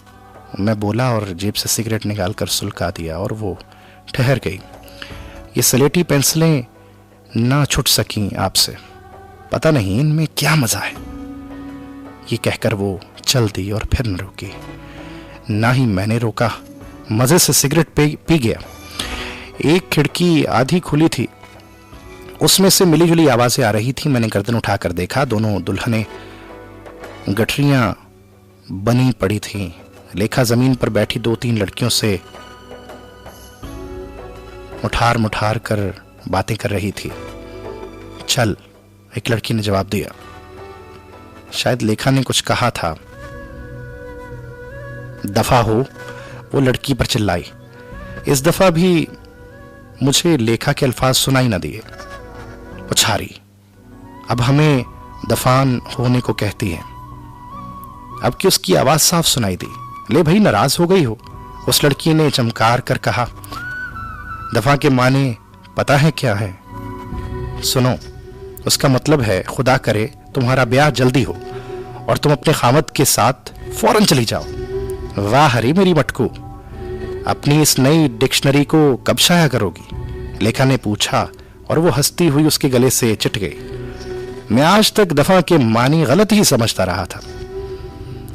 मैं बोला और जेब से सिगरेट निकालकर सुलगा दिया और वो ठहर गई। ये सलेटी पेंसिलें ना छुट सकी आपसे, पता नहीं इनमें क्या मजा है। ये कहकर वो चल दी और फिर न रुकी। ना ही मैंने रोका, मजे से सिगरेट पी गया। एक खिड़की आधी खुली थी, उसमें से मिली जुली आवाजें आ रही थी। मैंने गर्दन उठाकर देखा, दोनों दुल्हनें गठरियां बनी पड़ी थीं। लेखा जमीन पर बैठी 2-3 लड़कियों से मुठार कर बातें कर रही थी। चल, एक लड़की ने जवाब दिया। शायद लेखा ने कुछ कहा था। दफा हो, वो लड़की पर चिल्लाई। इस दफा भी मुझे लेखा के अल्फाज सुनाई न दिए। पुछारी, अब हमें दफान होने को कहती है। अब कि उसकी आवाज साफ सुनाई दी। ले भाई, नाराज हो गई हो? उस लड़की ने चमकार कर कहा। दफा के माने पता है क्या है? सुनो, उसका मतलब है खुदा करे तुम्हारा ब्याह जल्दी हो और तुम अपने खामद के साथ फौरन चली जाओ। वाह हरी मेरी मटकू, अपनी इस नई डिक्शनरी को कब शाया करोगी? लेखा ने पूछा और वो हंसती हुई उसके गले से चिट गई। मैं आज तक दफा के मानी गलत ही समझता रहा था।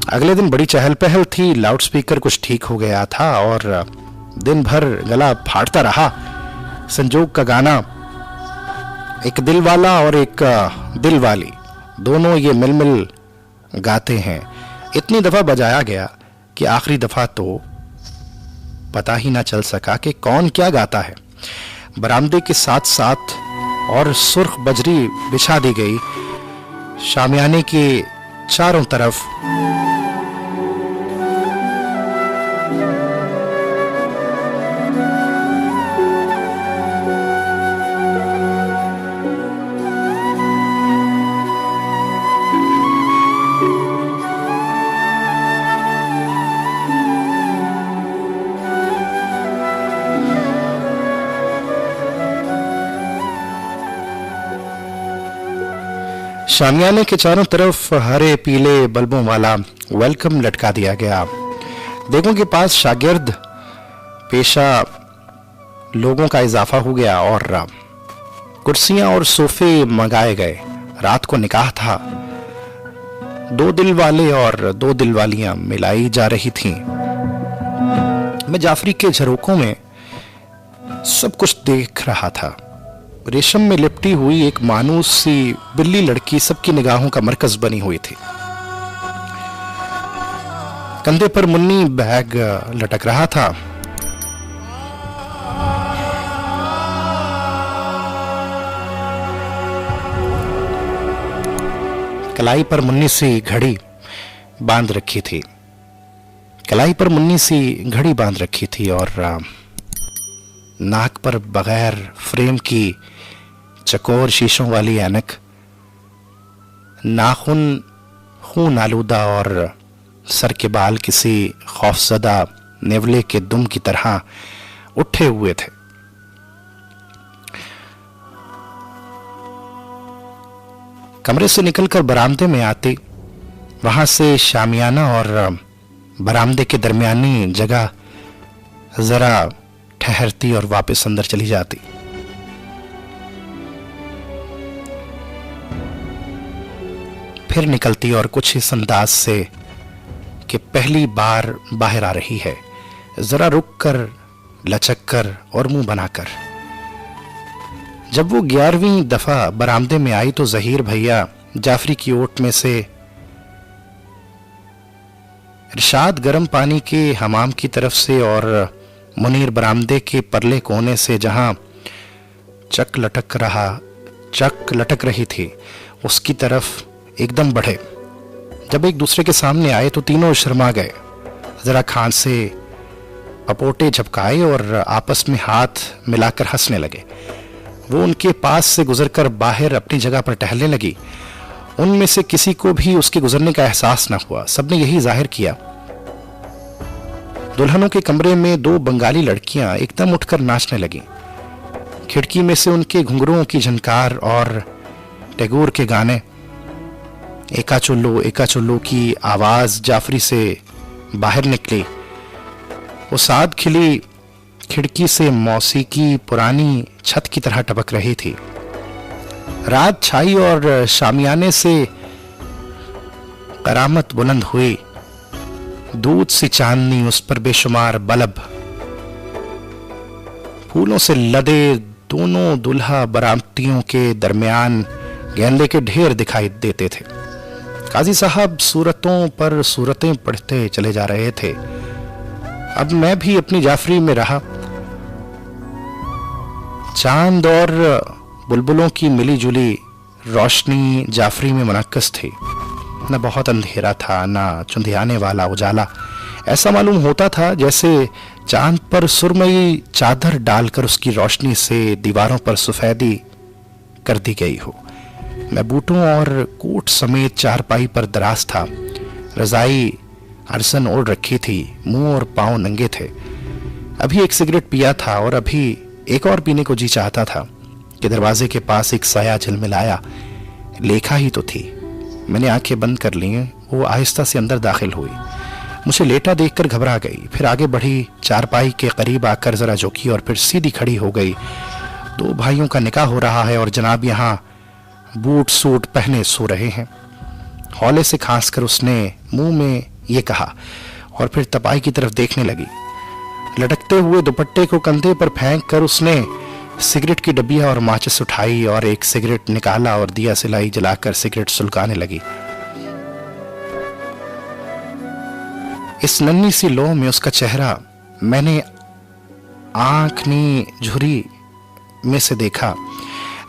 अगले दिन बड़ी चहल पहल थी। लाउडस्पीकर कुछ ठीक हो गया था और दिन भर गला फाड़ता रहा। संजोग का गाना, एक दिल वाला और एक दिल वाली, दोनों ये मिल मिल गाते हैं, इतनी दफा बजाया गया कि आखिरी दफा तो पता ही ना चल सका कि कौन क्या गाता है। बरामदे के साथ साथ और सुर्ख बजरी बिछा दी गई। शामियाने के चारों तरफ शामियाने के चारों तरफ हरे पीले बल्बों वाला वेलकम लटका दिया गया। देखों के पास शागिर्द पेशा लोगों का इजाफा हो गया और कुर्सियां और सोफे मंगाए गए। रात को निकाह था। 2 दिल वाले और 2 दिल वालियां मिलाई जा रही थीं। मैं जाफरी के झरोकों में सब कुछ देख रहा था। रेशम में लिपटी हुई एक मानूस सी बिल्ली लड़की सबकी निगाहों का मरकज बनी हुई थी। कंधे पर मुन्नी बैग लटक रहा था। कलाई पर मुन्नी सी घड़ी बांध रखी थी। कलाई पर मुन्नी सी घड़ी बांध रखी थी और नाक पर बगैर फ्रेम की चकोर शीशों वाली ऐनक, नाखून खून आलूदा और सर के बाल किसी खौफजदा नेवले के दुम की तरह उठे हुए थे। कमरे से निकलकर बरामदे में आती, वहां से शामियाना और बरामदे के दरमियानी जगह जरा ठहरती और वापस अंदर चली जाती। फिर निकलती और कुछ इस अंदाज से कि पहली बार बाहर आ रही है, जरा रुक कर, लचक कर और मुंह बनाकर। जब वो 11वीं दफा बरामदे में आई तो जहीर भैया जाफरी की ओट में से इरशाद गर्म पानी के हमाम की तरफ से और मुनीर बरामदे के परले कोने से जहां चक लटक रही थी उसकी तरफ एकदम बढ़े। जब एक दूसरे के सामने आए तो तीनों शर्मा गए, जरा खांसे, पपोटे झपकाए और आपस में हाथ मिलाकर हंसने लगे। वो उनके पास से गुजरकर बाहर अपनी जगह पर टहलने लगी। उनमें से किसी को भी उसके गुजरने का एहसास न हुआ। सबने यही जाहिर किया। दुल्हनों के कमरे में 2 बंगाली लड़कियां एकदम उठकर नाचने लगीं। खिड़की में से उनके घुंघरुओं की झनकार और टैगोर के गाने, एका चुल्लू की आवाज जाफरी से बाहर निकली। वो साद खिली खिड़की से मौसीकी पुरानी छत की तरह टपक रही थी। रात छाई और शामियाने से करामत बुलंद हुई। दूध सी चांदनी, उस पर बेशुमार बल्ब, फूलों से लदे दोनों दुल्हा बरामदियों के दरमियान गेंदे के ढेर दिखाई देते थे। काजी साहब सूरतों पर सूरतें पढ़ते चले जा रहे थे। अब मैं भी अपनी जाफरी में रहा। चांद और बुलबुलों की मिली जुली रोशनी जाफरी में मुनक्कस थी। न बहुत अंधेरा था, न चुंधियाने वाला उजाला। ऐसा मालूम होता था जैसे चांद पर सुरमई चादर डालकर उसकी रोशनी से दीवारों पर सफेदी कर दी गई हो। मैं बूटों और कोट समेत चारपाई पर दराज था। रजाई अरसन ओढ़ रखी थी, मुंह और पांव नंगे थे। अभी एक सिगरेट पिया था और अभी एक और पीने को जी चाहता था कि दरवाजे के पास एक साया झिलमिलाया। लेखा ही तो थी। मैंने आंखें बंद कर ली। वो आहिस्ता से अंदर दाखिल हुई। मुझे लेटा देखकर घबरा गई। फिर आगे बढ़ी, चारपाई के करीब आकर जरा झुकी और फिर सीधी खड़ी हो गई। 2 भाइयों का निकाह हो रहा है और जनाब यहाँ बूट सूट पहने सो रहे हैं। हौले से खांसकर उसने मुंह में ये कहा और फिर तपाई की तरफ देखने लगी। लटकते हुए दुपट्टे को कंधे पर फेंक कर उसने सिगरेट की डब्बियां और माचिस उठाई और एक सिगरेट निकाला और दिया सिलाई जलाकर सिगरेट सुलगाने लगी। इस नन्ही सी लौ में उसका चेहरा मैंने आंख ने झुरी में से देखा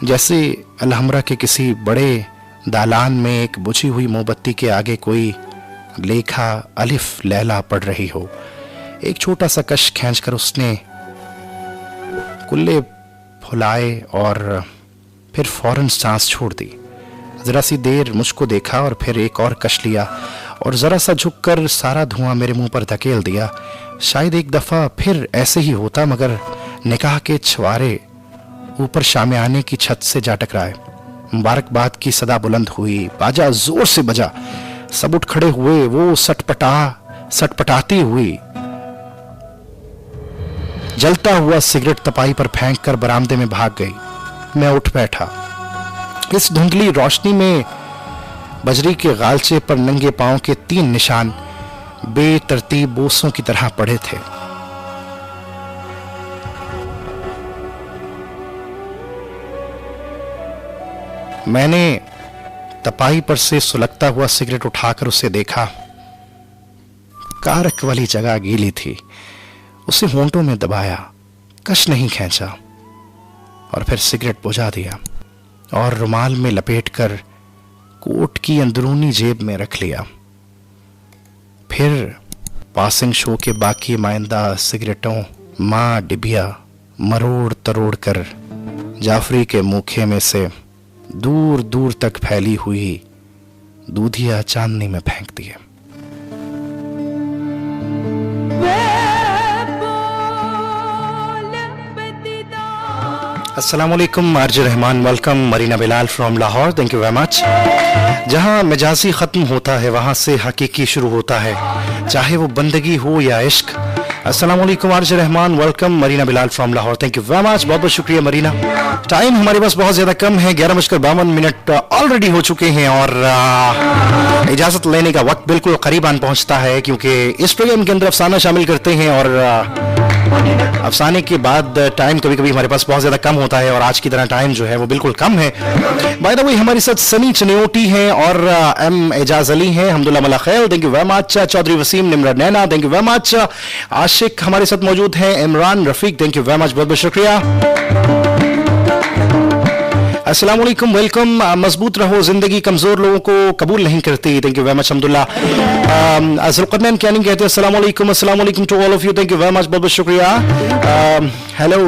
जैसे अलहमरा के किसी बड़े दालान में एक बुझी हुई मोमबत्ती के आगे कोई लेखा अलिफ लैला पढ़ रही हो। एक छोटा सा कश खींचकर उसने कुल्ले फुलाए और फिर फौरन सांस छोड़ दी। जरा सी देर मुझको देखा और फिर एक और कश लिया और जरा सा झुककर सारा धुआं मेरे मुंह पर धकेल दिया। शायद एक दफा फिर ऐसे ही होता, मगर निकाह के छुआरे ऊपर शामियाने की छत से जा टकराए। मुबारकबाद की सदा बुलंद हुई, बाजा जोर से बजा, सब उठ खड़े हुए। वो सटपटाती हुई जलता हुआ सिगरेट तपाई पर फेंककर बरामदे में भाग गई। मैं उठ बैठा। इस धुंधली रोशनी में बजरी के गालचे पर नंगे पांव के 3 निशान बेतरतीब बोसों की तरह पड़े थे। मैंने तपाई पर से सुलगता हुआ सिगरेट उठाकर उसे देखा। कारक वाली जगह गीली थी। उसे होंठों में दबाया, कश नहीं खींचा और फिर सिगरेट बुझा दिया और रुमाल में लपेटकर कोट की अंदरूनी जेब में रख लिया। फिर पासिंग शो के बाकी माइंदा सिगरेटों मां डिबिया मरोड़ तरोड़ कर जाफरी के मुखे में से दूर दूर तक फैली हुई दूधिया चांदनी में फेंक दिए। अस्सलाम वालेकुम, RJ Rahman welcome, Marina Bilal from Lahore, thank you very much. जहां मिजाजी खत्म होता है वहां से हकीकी शुरू होता है, चाहे वो बंदगी हो या इश्क। अस्सलाम वालेकुम, RJ Rahman welcome, Marina Bilal from Lahore, thank you very much, बहुत बहुत शुक्रिया मरीना। टाइम हमारे पास बहुत ज्यादा कम है, 11:52 ऑलरेडी हो चुके हैं और इजाजत लेने का वक्त बिल्कुल करीबान पहुंचता है, क्योंकि इस प्रोग्राम के अंदर अफसाना शामिल करते हैं और अफसाने के बाद टाइम कभी कभी हमारे पास बहुत ज्यादा कम होता है और आज की तरह टाइम जो है वो बिल्कुल कम है। बाय द वे हमारे साथ सनी चनियोटी हैं और एम एजाज अली हैं, हमदुल्ला मला खैर, thank you very much. Chaudhry Waseem, Nimra Naina, thank you very much. Ashiq हमारे साथ मौजूद हैं, Imran Rafiq, thank you very much, बहुत बहुत शुक्रिया। अस्सलाम वालेकुम, वेलकम। मजबूत रहो, जिंदगी कमजोर लोगों को कबूल नहीं करती, thank you very much, Ahmadullah. Zulqarnain क्या नहीं कहते, अस्सलाम वालेकुम to all of you, thank you very much, बहुत बहुत शुक्रिया। Hello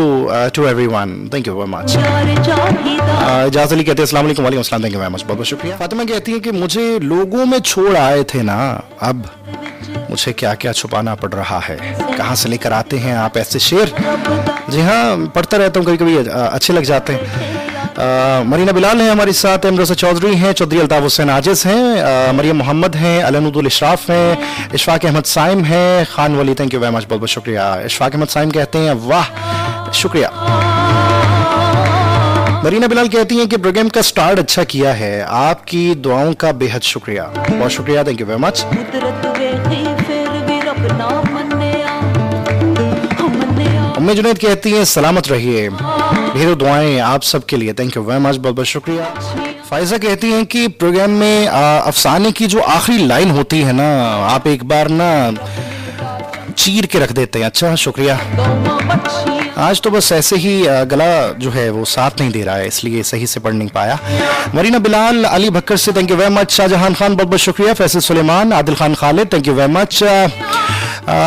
to everyone, thank you very much. Ijaz Ali कहते हैं अस्सलाम वालेकुम, वालेकुम अस्सलाम, थैंक यू वेरी मच, बहुत बहुत शुक्रिया। फातिमा कहती है कि मुझे लोगों में छोड़ आए थे ना, अब मुझे क्या क्या छुपाना पड़ रहा है, कहाँ से लेकर आते हैं आप ऐसे शेर। जी हाँ, पढ़ता रहता हूँ, कभी कभी अच्छे लग जाते हैं। मरीना बिलाल हैं हमारे साथ, इमरोज़ा चौधरी हैं, चौधरी अल्ताफ हुसैन आजिज हैं, मरियम मोहम्मद हैं, अलनुदुल इशराफ हैं, इशफाक अहमद साइम हैं, खान वली, थैंक यू वेरी मच, बहुत बहुत शुक्रिया। इशफाक अहमद साइम कहते हैं वाह शुक्रिया। मरीना बिलाल कहती हैं कि प्रोग्राम का स्टार्ट अच्छा किया है, आपकी दुआओं का बेहद शुक्रिया, बहुत शुक्रिया, थैंक यू वेरी मच। उम्मे जुनैद कहती हैं सलामत रहिए, ढेरों दुआएं आप सबके लिए, थैंक यू वेरी मच, बहुत बहुत शुक्रिया। फाइजा कहती हैं कि प्रोग्राम में अफसाने की जो आखिरी लाइन होती है ना, आप एक बार ना चीर के रख देते हैं। अच्छा शुक्रिया। आज तो बस ऐसे ही गला जो है वो साथ नहीं दे रहा है, इसलिए सही से पढ़ नहीं पाया। मरीना बिलाल, अली भक्कर से thank you very much, Shahjahan Khan बहुत बहुत शुक्रिया, Faisal Sulaiman, Adil Khan Khalid, thank you very much.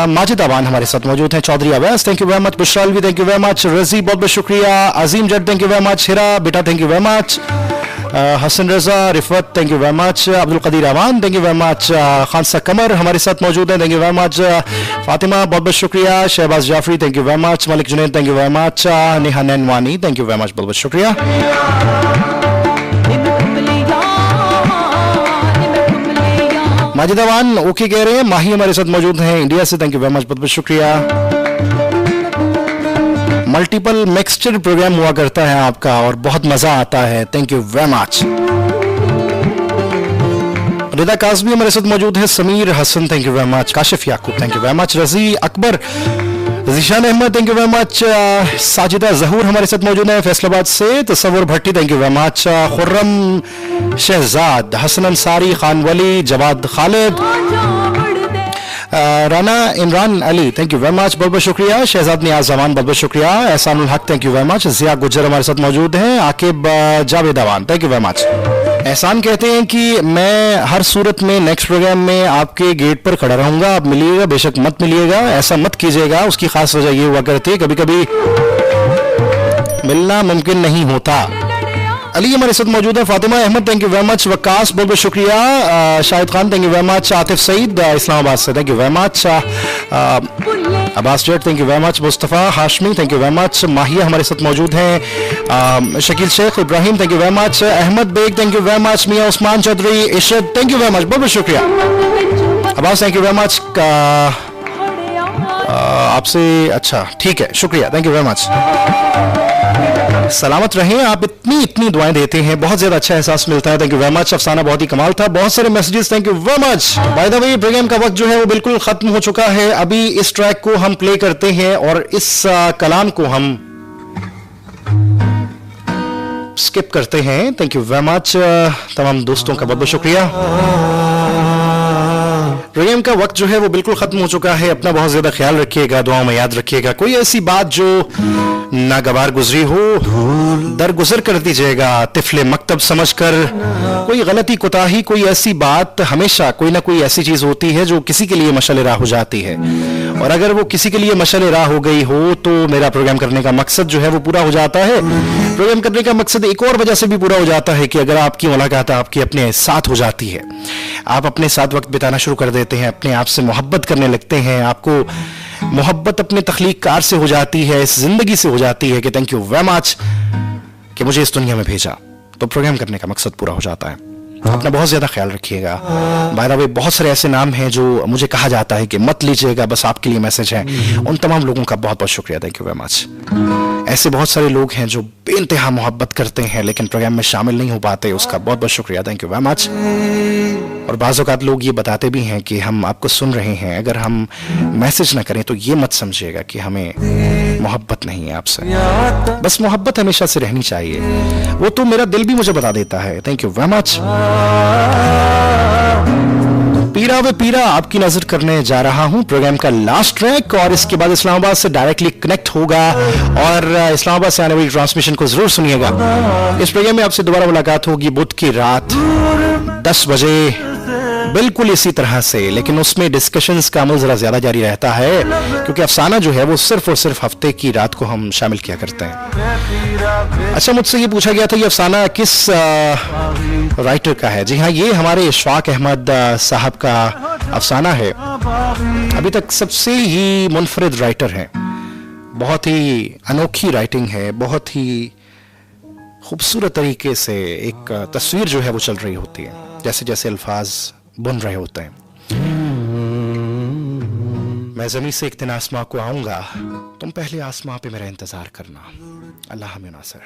Majid Aban हमारे साथ मौजूद हैं, Chaudhry Awais, thank you very much, Bushra Alvi, thank you very much, Razi बहुत बहुत शुक्रिया, Azeem Jat, thank you very much, Hira बेटा, thank you very much, Hassan Raza, Rifat, thank you very much, Abdul Qadeer Aman, thank you very much, खानसा Qamar हमारे साथ मौजूद हैं, thank you very much, Fatima बहुत बहुत शुक्रिया, Shahbaz Jafri, thank you very much, Malik Junaid, thank you very much, Neha Nainwani, thank you very much, बहुत बहुत शुक्रिया। माजिद अवान ओके कह रहे हैं, माही हमारे साथ मौजूद हैं इंडिया से, थैंक यू वेरी मच, बहुत बहुत शुक्रिया। मल्टीपल मिक्सचर प्रोग्राम हुआ करता है आपका और बहुत मजा आता है, thank you very much. Rida Kazmi हमारे साथ मौजूद है, Sameer Hasan, thank you very much, Kashif Yaqoob, thank you very much, Razi Akbar, Zeeshan Ahmed, thank you very much, Sajida Zahoor हमारे साथ मौजूद है फैसलाबाद से, Tasawwur Bhatti, thank you very much, Khurram Shahzad, Hasan Ansari, Khan Wali, Jawad Khalid, Rana Imran Ali, thank you very much, बहुत बहुत शुक्रिया। शहजाद नियाज जमान, बहुत बहुत शुक्रिया। Ehsanul Haq, thank you very much. Zia Gujjar हमारे साथ मौजूद हैं। Aqib Javed Awan, thank you very much. Ehsan कहते हैं कि मैं हर सूरत में नेक्स्ट प्रोग्राम में आपके गेट पर खड़ा रहूंगा, आप मिलिएगा, बेशक मत मिलिएगा, ऐसा मत कीजिएगा। उसकी खास वजह ये हुआ करती है कभी कभी मिलना मुमकिन नहीं होता। अली हमारे साथ मौजूद है। Fatima Ahmed, thank you very much. Waqas, बहुत बहुत शुक्रिया। Shahid Khan, thank you very much. Atif Saeed Islamabad से, thank you very much. Abbas Jatt, thank you very much. Mustafa Hashmi, thank you very much. Mahiya हमारे साथ मौजूद हैं। Shakeel Sheikh Ibrahim, thank you very much. Ahmed Baig, thank you very much. Mian Usman Chaudhry, Ishrat, thank you very much, बहुत बहुत शुक्रिया। Abbas, thank you very much. आपसे अच्छा ठीक है, शुक्रिया, थैंक यू वेरी मच। सलामत रहें, आप इतनी दुआएं देते हैं, बहुत ज्यादा अच्छा एहसास मिलता है, थैंक यू वेरी मच। अफसाना बहुत ही कमाल था, बहुत सारे messages, thank you very much. By the way program का वक्त जो है वो बिल्कुल खत्म हो चुका है। अभी इस ट्रैक को हम प्ले करते हैं और इस कलाम को हम स्किप करते हैं। Thank you very much. तमाम दोस्तों का बहुत बहुत शुक्रिया। प्रोग्राम का वक्त जो है वो बिल्कुल खत्म हो चुका है। अपना बहुत ज्यादा ख्याल रखिएगा, दुआओं में याद रखिएगा। कोई ऐसी बात जो नागवार गुजरी हो, दरगुजर कर दीजिएगा तिफले मकतब समझकर। कोई गलती कोताही, कोई ऐसी बात, हमेशा कोई ना कोई ऐसी चीज होती है जो किसी के लिए मशअल राह हो जाती है, और अगर वो किसी के लिए मशअल राह हो गई हो तो मेरा प्रोग्राम करने का मकसद जो है वो पूरा हो जाता है। प्रोग्राम करने का मकसद एक और वजह से भी पूरा हो जाता है कि अगर आपकी मुलाकात आपके अपने साथ हो जाती है, आप अपने साथ वक्त बिताना शुरू कर देते हैं, अपने आप से मोहब्बत करने लगते हैं, आपको मोहब्बत अपने तख्लीक़कार से हो जाती है, इस जिंदगी से हो जाती है कि थैंक यू वेरी मच कि मुझे इस दुनिया में भेजा, तो प्रोग्राम करने का मकसद पूरा हो जाता है। अपना बहुत ज्यादा ख्याल रखिएगा। बाय द वे बहुत सारे ऐसे नाम हैं जो मुझे कहा जाता है कि मत लीजिएगा, बस आपके लिए मैसेज है। उन तमाम लोगों का बहुत बहुत शुक्रिया, थैंक यू वेरी मच। ऐसे बहुत सारे लोग हैं जो बेइंतहा मोहब्बत करते हैं लेकिन प्रोग्राम में शामिल नहीं हो पाते, उसका बहुत बहुत शुक्रिया, थैंक यू वेरी मच। और बाज़ औक़ात लोग ये बताते भी हैं कि हम आपको सुन रहे हैं, अगर हम मैसेज ना करें तो ये मत समझिएगा कि हमें मोहब्बत नहीं है आपसे, बस मोहब्बत हमेशा से रहनी चाहिए। वो तो मेरा दिल भी मुझे बता देता है, थैंक यू वेरी मच। पीरा वे पीरा आपकी नजर करने जा रहा हूं, प्रोग्राम का लास्ट ट्रैक, और इसके बाद इस्लामाबाद से डायरेक्टली कनेक्ट होगा और इस्लामाबाद से आने वाली ट्रांसमिशन को जरूर सुनिएगा। इस प्रोग्राम में आपसे दोबारा मुलाकात होगी बुध की रात 10 बजे बिल्कुल इसी तरह से, लेकिन उसमें डिस्कशंस का अमल जरा ज्यादा जारी रहता है क्योंकि अफसाना जो है वो सिर्फ और सिर्फ हफ्ते की रात को हम शामिल किया करते हैं। अच्छा, मुझसे ये पूछा गया था ये अफसाना किस राइटर का है। जी हाँ, ये हमारे इशफाक अहमद साहब का अफसाना है। अभी तक सबसे ही मुनफरिद राइटर हैं, बहुत ही अनोखी राइटिंग है, बहुत ही खूबसूरत तरीके से एक तस्वीर जो है वो चल रही होती है, जैसे जैसे अल्फाज बुन रहे होते हैं। मैं ज़मीन से एक दिन आसमां को आऊंगा, तुम पहले आसमां पे मेरा इंतजार करना। अल्लाह हमें नासर।